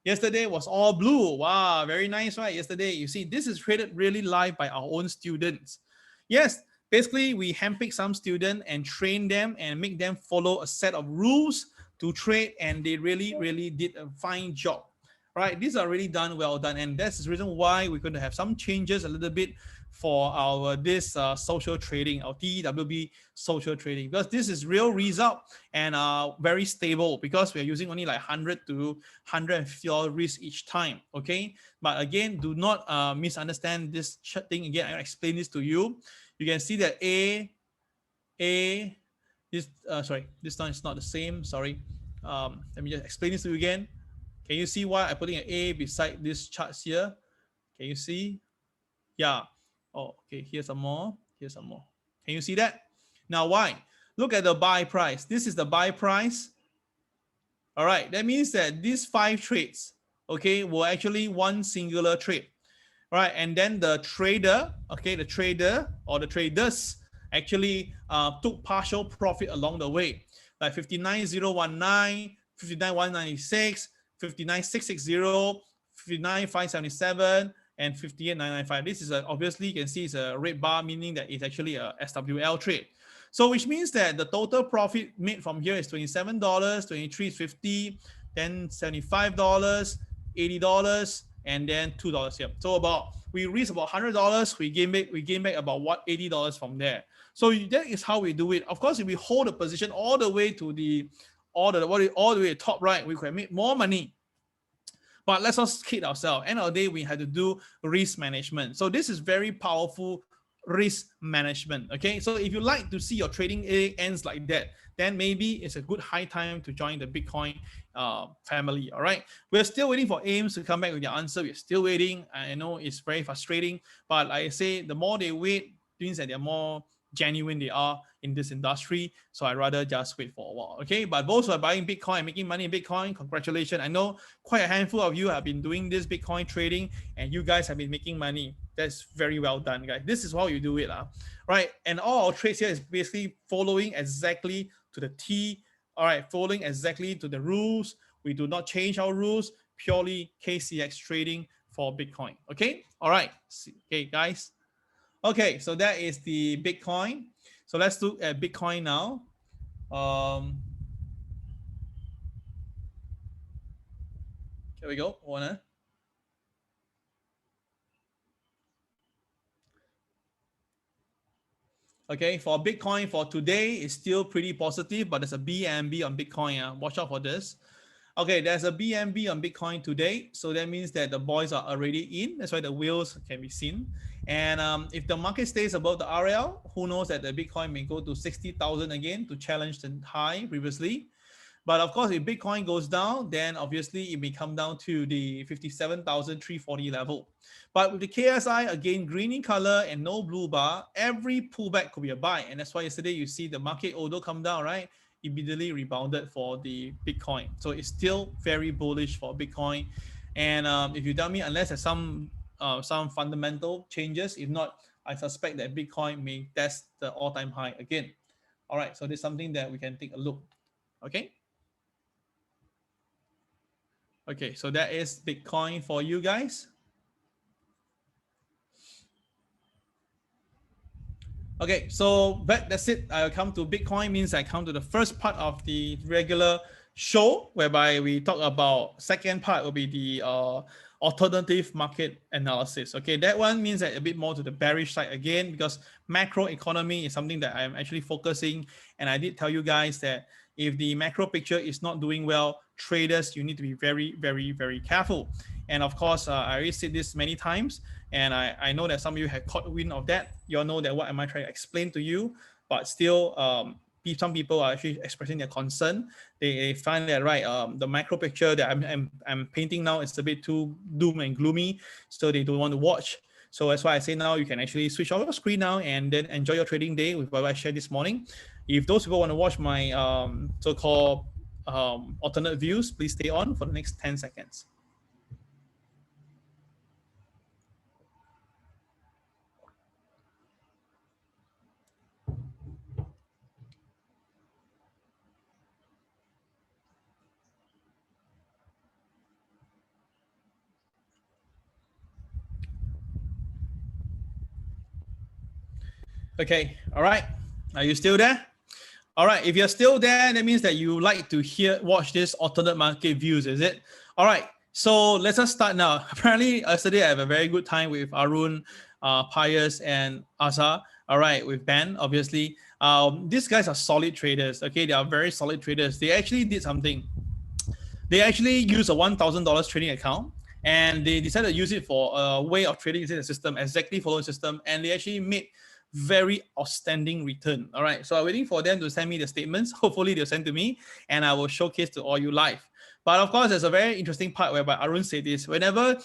[SPEAKER 1] Yesterday was all blue. Wow, very nice, right? Yesterday, you see, this is traded really live by our own students. Yes, basically we handpick some students and train them and make them follow a set of rules to trade, and they really did a fine job. Right, these are really well done, and that's the reason why we're going to have some changes a little bit for our social trading, our TWB social trading, because this is real result and very stable, because we're using only like 100 to $150 risk each time. Okay, but again, do not misunderstand this thing. Again, I explain this to you. You can see that this one is not the same. Sorry, let me just explain this to you again. Can you see why I'm putting an A beside this charts here? Can you see? Yeah. Oh, okay. Here's some more. Here's some more. Can you see that? Now, why? Look at the buy price. This is the buy price. All right. That means that these 5 trades, okay, were actually one singular trade. All right. And then the trader, okay, the trader or the traders actually took partial profit along the way, like 59,019, 59,196, 59,660, 59,577, and 58,995. This is obviously you can see it's a red bar, meaning that it's actually a SWL trade. So which means that the total profit made from here is $27, $23.50, then $75, $80, and then $2 here. So about we reached about $100. We gain back about $80 from there. So that is how we do it. Of course, if we hold the position all the way to all the way to top right, we can make more money. But let's not kid ourselves. End of the day, we had to do risk management. So this is very powerful risk management. Okay, so if you like to see your trading ends like that, then maybe it's a good high time to join the Bitcoin family. All right, we're still waiting for AIMS to come back with the answer. We're still waiting. I know it's very frustrating, but like I say, the more they wait, means that they're more genuine they are in this industry. So I'd rather just wait for a while. Okay, but those who are buying Bitcoin and making money in Bitcoin, congratulations. I know quite a handful of you have been doing this Bitcoin trading and you guys have been making money. That's very well done, guys. This is how you do it, right? And all our trades here is basically following exactly to the T. All right, following exactly to the rules. We do not change our rules, purely KCX trading for Bitcoin. Okay, all right. Okay, guys. Okay, so that is the Bitcoin. So let's look at Bitcoin now. Here we go. Okay, for Bitcoin for today, it's still pretty positive, but there's a BNB on Bitcoin. Watch out for this. Okay, there's a BNB on Bitcoin today. So that means that the boys are already in. That's why the wheels can be seen. And if the market stays above the RL, who knows that the Bitcoin may go to 60,000 again to challenge the high previously. But of course, if Bitcoin goes down, then obviously it may come down to the 57,340 level. But with the KSI, again, green in color and no blue bar, every pullback could be a buy. And that's why yesterday you see the market, although come down, right, immediately rebounded for the Bitcoin. So it's still very bullish for Bitcoin. And if you tell me, unless there's some fundamental changes, if not, I suspect that Bitcoin may test the all-time high again. All right, so this is something that we can take a look. Okay. Okay, so that is Bitcoin for you guys. Okay, so that's it. I'll come to Bitcoin, means I come to the first part of the regular show, whereby we talk about second part will be the alternative market analysis. Okay, that one means that a bit more to the bearish side again, because macro economy is something that I'm actually focusing. And I did tell you guys that if the macro picture is not doing well, traders, you need to be very careful. And of course, I already said this many times, and I know that some of you have caught wind of that. You all know that what am I trying to explain to you, but still, some people are actually expressing their concern. They find that, right, the macro picture that I'm painting now is a bit too doom and gloomy, so they don't want to watch. So that's why I say now you can actually switch off your screen now and then enjoy your trading day with what I shared this morning. If those people want to watch my so-called alternate views, please stay on for the next 10 seconds. Okay, all right. Are you still there? All right, if you're still there, that means that you like to watch this alternate market views, is it? All right, so let's just start now. Apparently, yesterday I have a very good time with Arun, Pius, and Asa. All right, with Ben, obviously. These guys are solid traders, okay? They are very solid traders. They actually did something. They actually use a $1,000 trading account, and they decided to use it for a way of trading using the system, exactly following the system, and they actually made very outstanding return. All right, so I'm waiting for them to send me the statements. Hopefully they'll send to me and I will showcase to all you live. But of course, there's a very interesting part whereby Arun said this. Whenever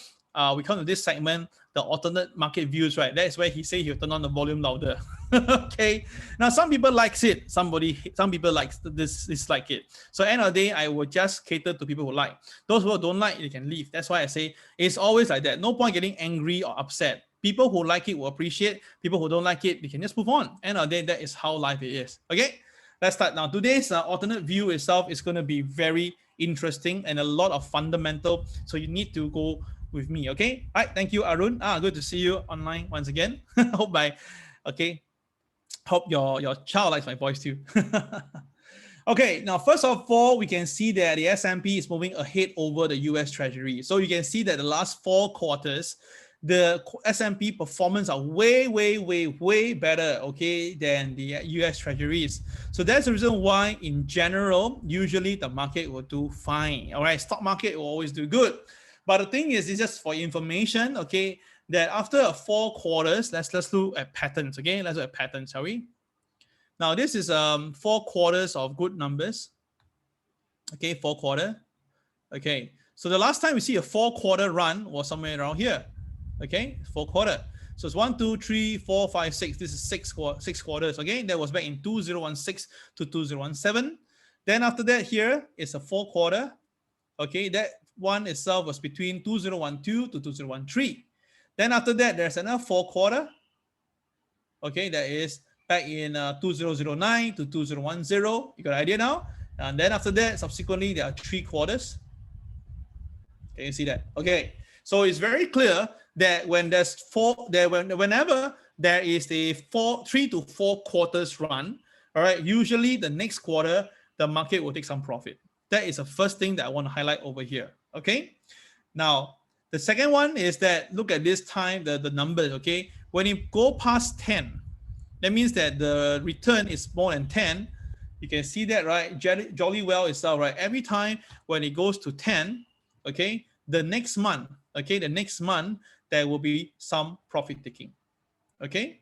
[SPEAKER 1] we come to this segment, the alternate market views, right? That's where he said he'll turn on the volume louder. Okay. Now some people likes it. Some people likes dislike it. So end of the day, I will just cater to people who like. Those who don't like, they can leave. That's why I say it's always like that. No point getting angry or upset. People who like it will appreciate. People who don't like it, they can just move on. End of the day, that is how life is. Okay, let's start now. Today's alternate view itself is going to be very interesting and a lot of fundamental. So you need to go with me. Okay. All right. Thank you, Arun. Good to see you online once again. Hope your child likes my voice too. Okay, now first of all, we can see that the S&P is moving ahead over the US Treasury. So you can see that the last 4 quarters, the S&P performance are way better, okay, than the US Treasuries. So that's the reason why, in general, usually the market will do fine. All right, stock market will always do good. But the thing is, it's just for information, okay, that after 4 quarters, let's look at patterns, okay? Let's look at patterns, shall we? Now, this is 4 quarters of good numbers, okay, 4 quarter, okay. So the last time we see a 4 quarter run was somewhere around here. Okay, 4 quarter. So it's 1, 2, 3, 4, 5, 6. This is 6 quarters. Okay, that was back in 2016 to 2017. Then after that, here is a 4 quarter. Okay, that one itself was between 2012 to 2013. Then after that, there's another 4 quarter. Okay, that is back in 2009 to 2010. You got an idea now? And then after that, subsequently, there are 3 quarters. Can you see that? Okay, so it's very clear that when there's whenever there is a 3 to 4 quarters run, all right, usually the next quarter the market will take some profit. That is the first thing that I want to highlight over here. Okay, now the second one is that look at this time, the numbers. Okay, when you go past 10, that means that the return is more than 10. You can see that, right? Jolly well itself, right? Every time when it goes to 10, okay, the next month, there will be some profit taking. Okay,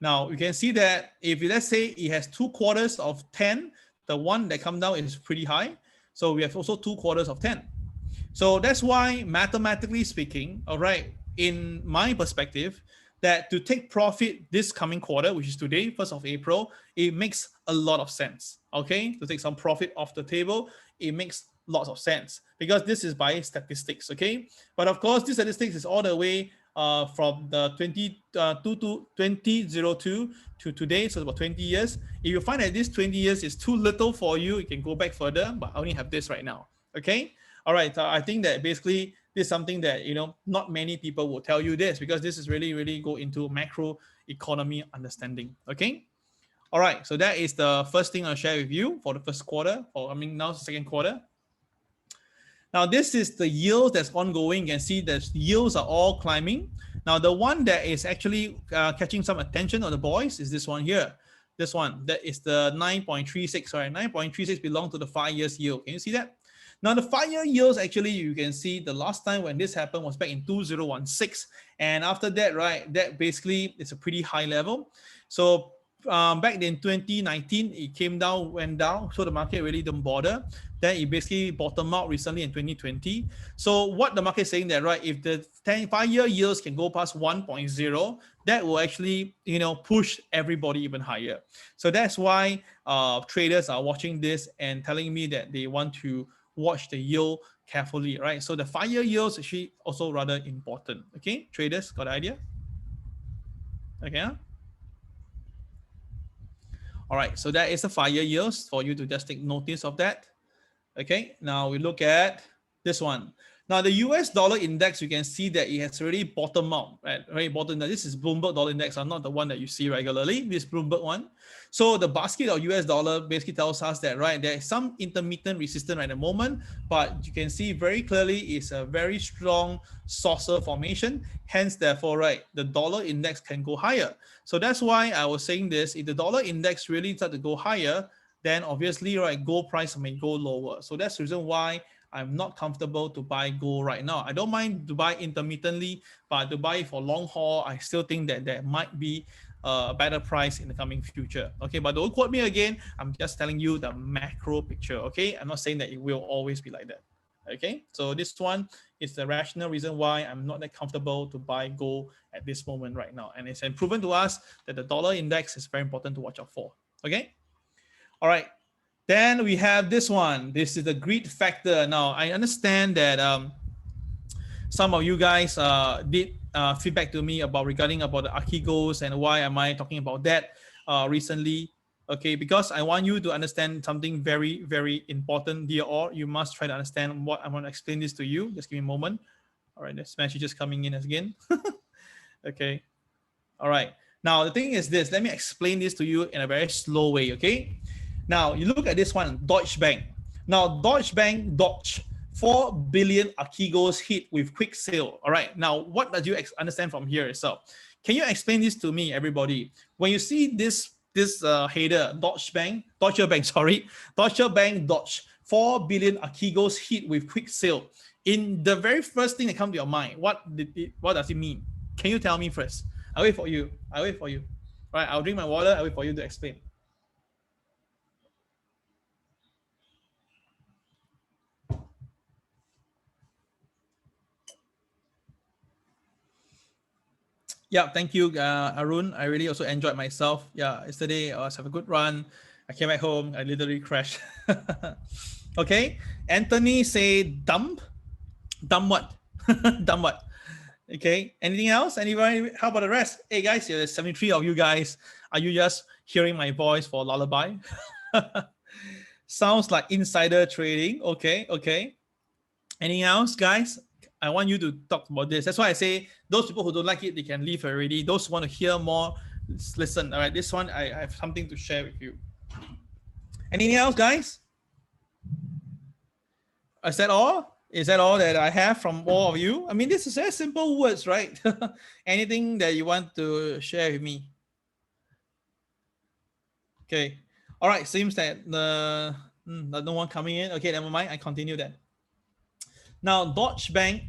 [SPEAKER 1] now you can see that if let's say it has 2 quarters of 10, the one that come down is pretty high. So we have also 2 quarters of 10. So that's why, mathematically speaking, all right, in my perspective, that to take profit this coming quarter, which is today, 1st of April, it makes a lot of sense. Okay, to take some profit off the table, it makes lots of sense because this is by statistics. Okay, but of course, this statistics is all the way from the 2002 to today, so about 20 years. If you find that this 20 years is too little for you, you can go back further, but I only have this right now. Okay, all right. I think that basically this is something that, you know, not many people will tell you this because this is really go into macro economy understanding. Okay, all right. So that is the first thing I'll share with you for the first quarter, or now it's the second quarter. Now, this is the yield that's ongoing. You can see that yields are all climbing. Now, the one that is actually catching some attention of the boys is this one here. This one, that is the 9.36. Sorry, 9.36 belongs to the 5 years yield. Can you see that? Now, the 5-year yields, actually, you can see the last time when this happened was back in 2016. And after that, right, that basically is a pretty high level. So back in 2019, it came down, went down, so the market really didn't bother. Then it basically bottomed out recently in 2020. So what the market is saying that, right, if the 5-year yields can go past 1.0, that will actually, push everybody even higher. So that's why traders are watching this and telling me that they want to watch the yield carefully, right? So the 5-year yield is actually also rather important. Okay, traders, got the idea? Okay. Huh? All right, so that is a 5-year yields for you to just take notice of that. Okay, now we look at this one. Now the US dollar index, you can see that it has already bottomed out, right? Very bottom. This is Bloomberg dollar index, not the one that you see regularly. This Bloomberg one. So the basket of US dollar basically tells us that, right, there is some intermittent resistance at the moment, but you can see very clearly it's a very strong saucer formation. Hence, therefore, right, the dollar index can go higher. So that's why I was saying this. If the dollar index really start to go higher, then obviously, right, gold price may go lower. So that's the reason why I'm not comfortable to buy gold right now. I don't mind to buy intermittently, but to buy for long haul, I still think that there might be a better price in the coming future. Okay, but don't quote me again. I'm just telling you the macro picture. Okay, I'm not saying that it will always be like that. Okay, so this one is the rational reason why I'm not that comfortable to buy gold at this moment right now. And it's proven to us that the dollar index is very important to watch out for. Okay. All right, then we have this one. This is the greed factor. Now, I understand that some of you guys did feedback to me regarding the Archegos and why am I talking about that recently. Okay, because I want you to understand something very, very important, dear all. You must try to understand what I'm going to explain this to you. Just give me a moment. All right, this message is coming in again. Okay, all right. Now, the thing is this. Let me explain this to you in a very slow way, okay? Now, you look at this one, Deutsche Bank. Now, Deutsche Bank, 4 billion Archegos hit with quick sale. All right. Now, what does you understand from here itself? Can you explain this to me, everybody? When you see this header, Deutsche Bank, 4 billion Archegos hit with quick sale. In the very first thing that comes to your mind, what does it mean? Can you tell me first? I'll wait for you. All right. I'll drink my water. I'll wait for you to explain. Yeah, thank you, Arun. I really also enjoyed myself. Yeah, yesterday I was have a good run. I came back home. I literally crashed. Okay, Anthony say dump what? Dump what? Okay, anything else? Anybody? How about the rest? Hey guys, there's 73 of you guys. Are you just hearing my voice for lullaby? Sounds like insider trading. Okay. Anything else, guys? I want you to talk about this. That's why I say those people who don't like it, they can leave already. Those who want to hear more, listen. All right, this one, I have something to share with you. Anything else, guys? Is that all? Is that all that I have from all of you? I mean, this is very simple words, right? Anything that you want to share with me? Okay. All right, seems that no one coming in. Okay, never mind. I continue then. Now, Deutsche Bank,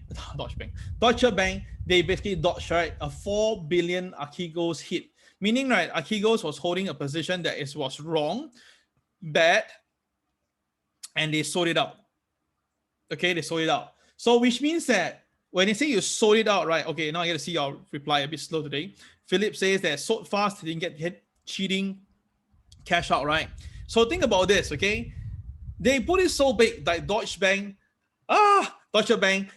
[SPEAKER 1] they basically dodged, right, a 4 billion Archegos hit. Meaning, right, Archegos was holding a position that was wrong, bad, and they sold it out. Okay, they sold it out. So, which means that when they say you sold it out, right, okay, now I get to see your reply a bit slow today. Philip says that sold fast, didn't get hit, cheating, cash out, right? So, think about this, okay? They put it so big, like Deutsche Bank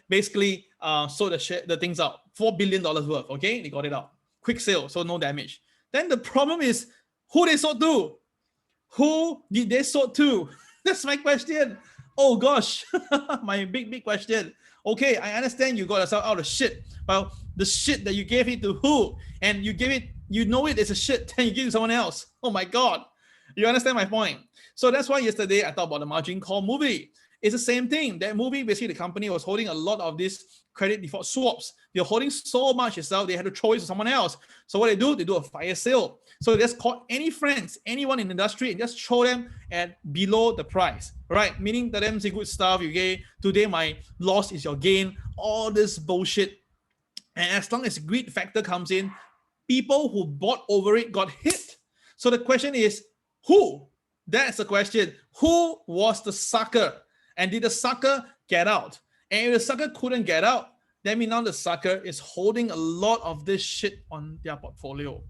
[SPEAKER 1] basically sold the things out, $4 billion worth. Okay, they got it out, quick sale, so no damage. Then the problem is who they sold to. Who did they sold to? That's my question. Oh gosh, my big question. Okay, I understand you got yourself out of shit. Well, the shit that you gave it to who? And you give it, you know it is a shit, then you give it to someone else. Oh my God. You understand my point? So that's why yesterday I talked about the margin call movie. It's the same thing. That movie, basically, the company was holding a lot of these credit default swaps. They're holding so much itself, they had to throw it to someone else. So what they do a fire sale. So they just call any friends, anyone in the industry, and just throw them at below the price, right? Meaning that them say good stuff, you get today my loss is your gain, all this bullshit. And as long as greed factor comes in, people who bought over it got hit. So the question is, who? That's the question. Who was the sucker? And did the sucker get out? And if the sucker couldn't get out, that means now the sucker is holding a lot of this shit on their portfolio.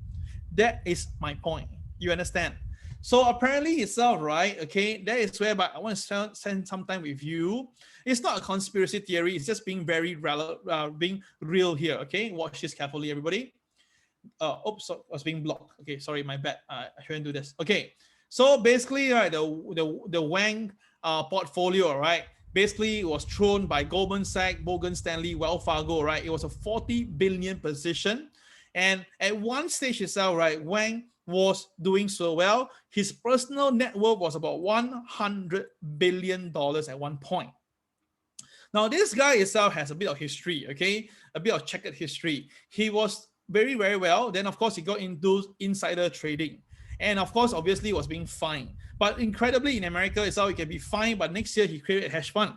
[SPEAKER 1] That is my point. You understand? So apparently itself, right? Okay, that is where, but I want to spend some time with you. It's not a conspiracy theory. It's just being very being real here. Okay, watch this carefully, everybody. Oops, I was being blocked. Okay, sorry, my bad. I shouldn't do this. Okay, so basically, right, the Wang portfolio, right, basically was thrown by Goldman Sachs, Morgan Stanley, Wells Fargo, right. It was a 40 billion position, and at one stage itself, right, Wang was doing so well. His personal net worth was about $100 billion at one point. Now, this guy itself has a bit of history, okay, a bit of checkered history. He was very, very well. Then, of course, he got into insider trading. And, of course, obviously, was being fined. But incredibly, in America itself, he can be fined. But next year, he created a hedge fund.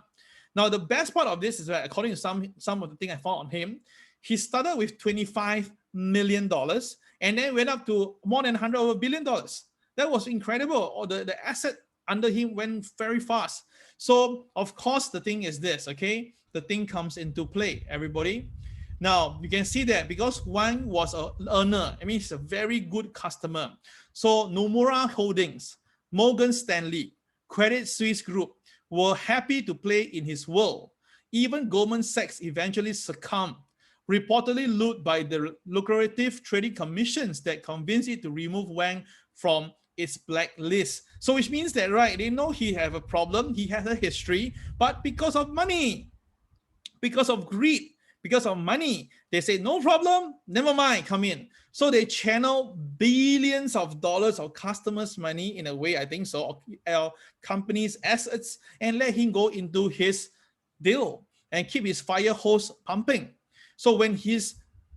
[SPEAKER 1] Now, the best part of this is that, according to some of the things I found on him, he started with $25 million and then went up to more than $100 billion. That was incredible. Or the asset under him went very fast. So, of course, the thing is this, okay? The thing comes into play, everybody. Now, you can see that because Wang was an earner, I mean, he's a very good customer. So, Nomura Holdings, Morgan Stanley, Credit Suisse Group were happy to play in his world. Even Goldman Sachs eventually succumbed, reportedly lured by the lucrative trading commissions that convinced it to remove Wang from its blacklist. So which means that, right, they know he have a problem, he has a history, but because of money, because of greed, because of money, they say, no problem, never mind, come in. So they channel billions of dollars of customers' money in a way, I think so, companies' assets, and let him go into his deal and keep his fire hose pumping. So when his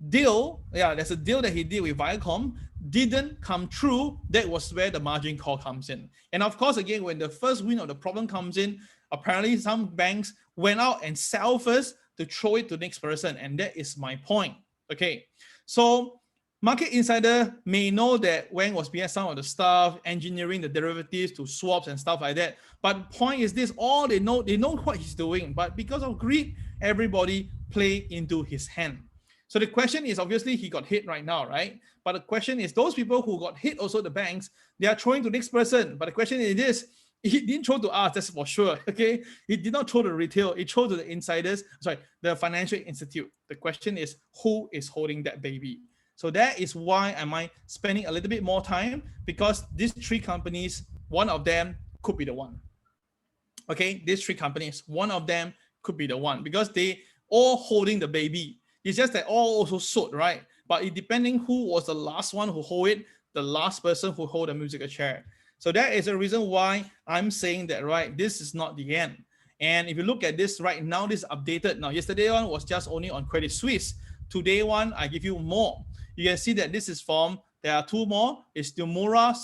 [SPEAKER 1] deal, there's a deal that he did with Viacom, didn't come true, that was where the margin call comes in. And of course, again, when the first wind of the problem comes in, apparently some banks went out and sell first to throw it to the next person. And that is my point. Okay, so market insider may know that Wang was behind some of the stuff, engineering the derivatives to swaps and stuff like that. But the point is this, all they know what he's doing. But because of greed, everybody play into his hand. So the question is, obviously, he got hit right now, right? But the question is, those people who got hit, also the banks, they are throwing to the next person. But the question is this, he didn't throw to us, that's for sure, okay? He did not throw to retail, he threw to the insiders, the financial institute. The question is, who is holding that baby? So that is why am I spending a little bit more time, because these three companies, one of them could be the one. Okay, these three companies, one of them could be the one, because they all holding the baby. It's just that all also sold, right? But it depending who was the last one who hold it, the last person who hold the musical chair. So that is the reason why I'm saying that, right, this is not the end. And if you look at this right now, this is updated. Now, yesterday one was just only on Credit Suisse. Today one, I give you more. You can see that this is from, there are two more. It's Nomura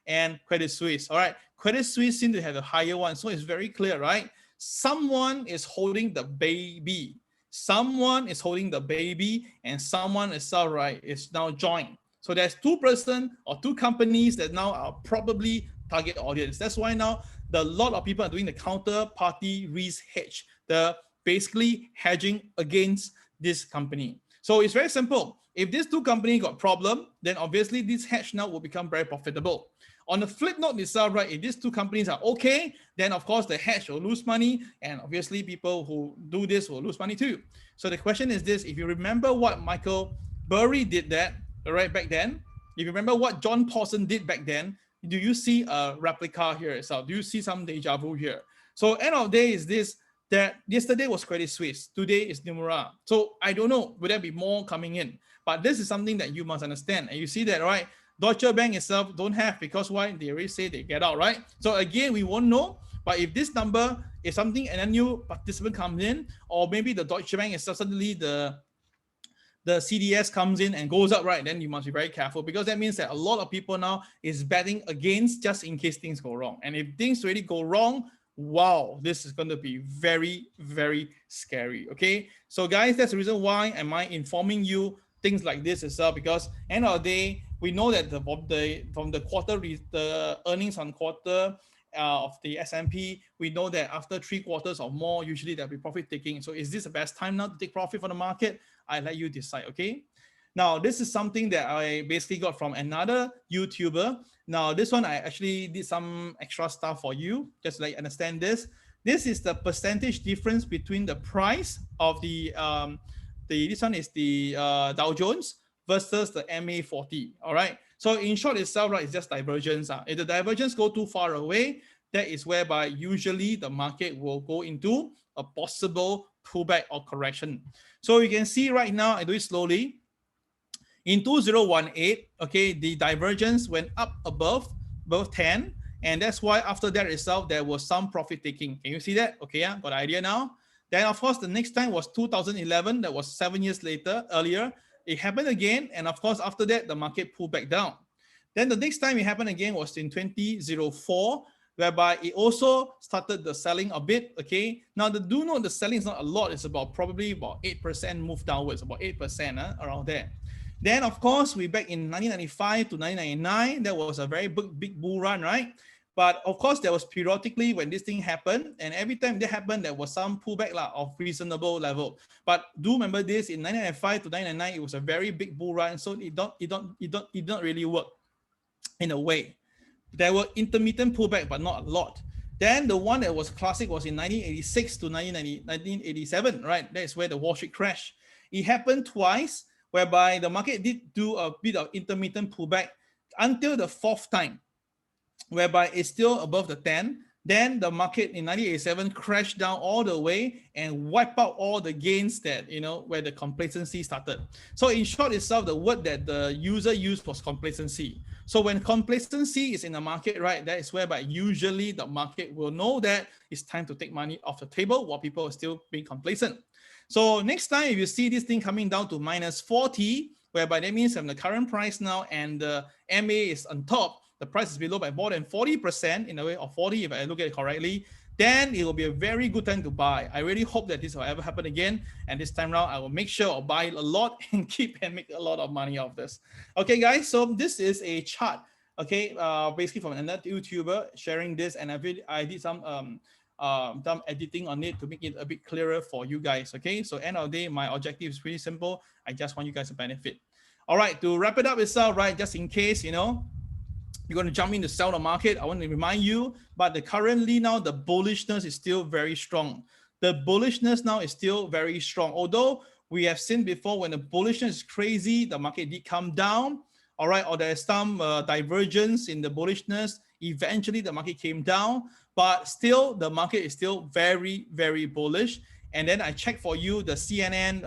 [SPEAKER 1] and Credit Suisse. All right, Credit Suisse seems to have a higher one. So it's very clear, right? Someone is holding the baby. Someone is holding the baby and someone is now joined. So there's two person or two companies that now are probably target audience. That's why now a lot of people are doing the counterparty risk hedge, the basically hedging against this company. So it's very simple. If these two companies got problem, then obviously this hedge now will become very profitable. On the flip note itself, right, if these two companies are okay, then of course the hedge will lose money, and obviously people who do this will lose money too. So the question is this, if you remember what Michael Burry did that, right, back then, if you remember what John Paulson did back then, do you see a replica here itself? Do you see some deja vu here? So end of the day is this, that yesterday was Credit Suisse, today is Nomura. So I don't know, will there be more coming in? But this is something that you must understand. And you see that, right? Deutsche Bank itself don't have, because why? They already say they get out, right? So again, we won't know. But if this number is something and a new participant comes in, or maybe the Deutsche Bank is suddenly the CDS comes in and goes up, right? Then you must be very careful, because that means that a lot of people now is betting against just in case things go wrong. And if things really go wrong, wow, this is going to be very, very scary. Okay, so guys, that's the reason why am I informing you things like this as well, because end of the day, we know that from the quarter, the earnings on quarter of the S&P, we know that after 3 quarters or more, usually there'll be profit taking. So is this the best time now to take profit from the market? I let you decide, okay? Now, this is something that I basically got from another YouTuber. Now, this one, I actually did some extra stuff for you, just to let you understand this. This is the percentage difference between the price of this one is the Dow Jones versus the MA40, all right? So in short itself, right, it's just divergence. If the divergence go too far away, that is whereby usually the market will go into a possible pullback or correction. So you can see right now, I do it slowly. In 2018, okay, the divergence went up above 10, and that's why after that itself, there was some profit taking. Can you see that? Okay, yeah, got the idea now. Then of course, the next time was 2011. That was 7 years earlier. It happened again, and of course, after that, the market pulled back down. Then the next time it happened again was in 2004, whereby it also started the selling a bit. Okay, now do note the selling is not a lot. It's probably about 8% move downwards, about 8% around there. Then, of course, we back in 1995 to 1999. That was a very big bull run, right? But of course, there was periodically when this thing happened, and every time that happened, there was some pullback of reasonable level. But do remember this: in 1995 to 1999, it was a very big bull run, so it don't really work in a way. There were intermittent pullback, but not a lot. Then the one that was classic was in 1986 to 1987, right? That's where the Wall Street crashed. It happened twice, whereby the market did do a bit of intermittent pullback until the 4th time, whereby it's still above the 10. Then the market in 1987 crashed down all the way and wiped out all the gains that, where the complacency started. So in short itself, the word that the user used was complacency. So when complacency is in the market, right, that is whereby usually the market will know that it's time to take money off the table while people are still being complacent. So next time, if you see this thing coming down to -40, whereby that means from the current price now and the MA is on top, the price is below by more than 40% in a way, or 40 if I look at it correctly, then it will be a very good time to buy. I really hope that this will ever happen again. And this time around, I will make sure I'll buy a lot and keep and make a lot of money off this. Okay, guys, so this is a chart, okay, basically from another YouTuber sharing this, and I did some editing on it to make it a bit clearer for you guys, okay? So end of the day, my objective is pretty simple. I just want you guys to benefit. All right, to wrap it up itself, right, just in case, you're going to jump in to sell the market, I want to remind you, but currently now the bullishness is still very strong. The bullishness now is still very strong. Although we have seen before when the bullishness is crazy, the market did come down, all right, or there's some divergence in the bullishness. Eventually the market came down, but still the market is still very, very bullish. And then I checked for you the CNN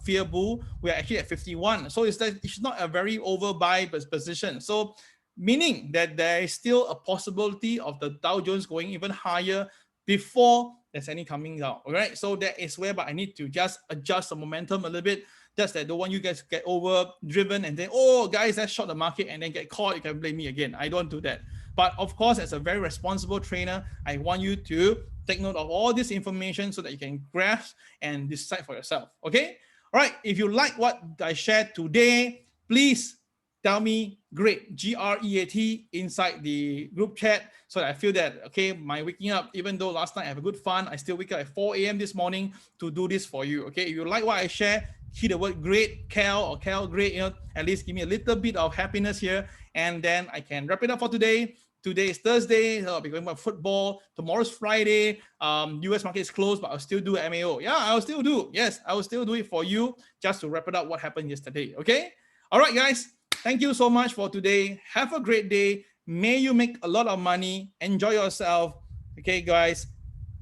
[SPEAKER 1] fear bull. We're actually at 51. So it's not a very overbuy position. So meaning that there is still a possibility of the Dow Jones going even higher before there's any coming down. All right. So that is whereby I need to just adjust the momentum a little bit. Just that don't want you guys get over driven and then, oh, guys, let's short the market and then get caught. You can blame me again. I don't do that. But of course, as a very responsible trainer, I want you to take note of all this information so that you can grasp and decide for yourself. Okay. All right. If you like what I shared today, please tell me great, GREAT, inside the group chat, so that I feel that, okay, my waking up, even though last night I have a good fun, I still wake up at 4 a.m. this morning to do this for you. Okay, if you like what I share, hit the word great, Cal great, at least give me a little bit of happiness here, and then I can wrap it up for today. Today is Thursday, so I'll be going about football. Tomorrow's Friday. US market is closed, but I'll still do MAO. Yeah, I'll still do. Yes, I will still do it for you, just to wrap it up what happened yesterday. Okay, all right, guys. Thank you so much for today. Have a great day. May you make a lot of money. Enjoy yourself. Okay, guys.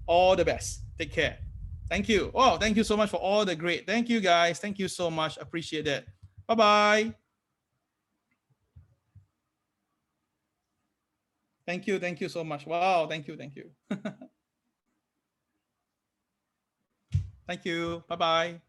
[SPEAKER 1] All the best. Take care. Thank you. Oh, thank you so much for all the great. Thank you, guys. Thank you so much. Appreciate that. Bye-bye. Thank you. Thank you so much. Wow. Thank you. Thank you. Thank you. Bye-bye.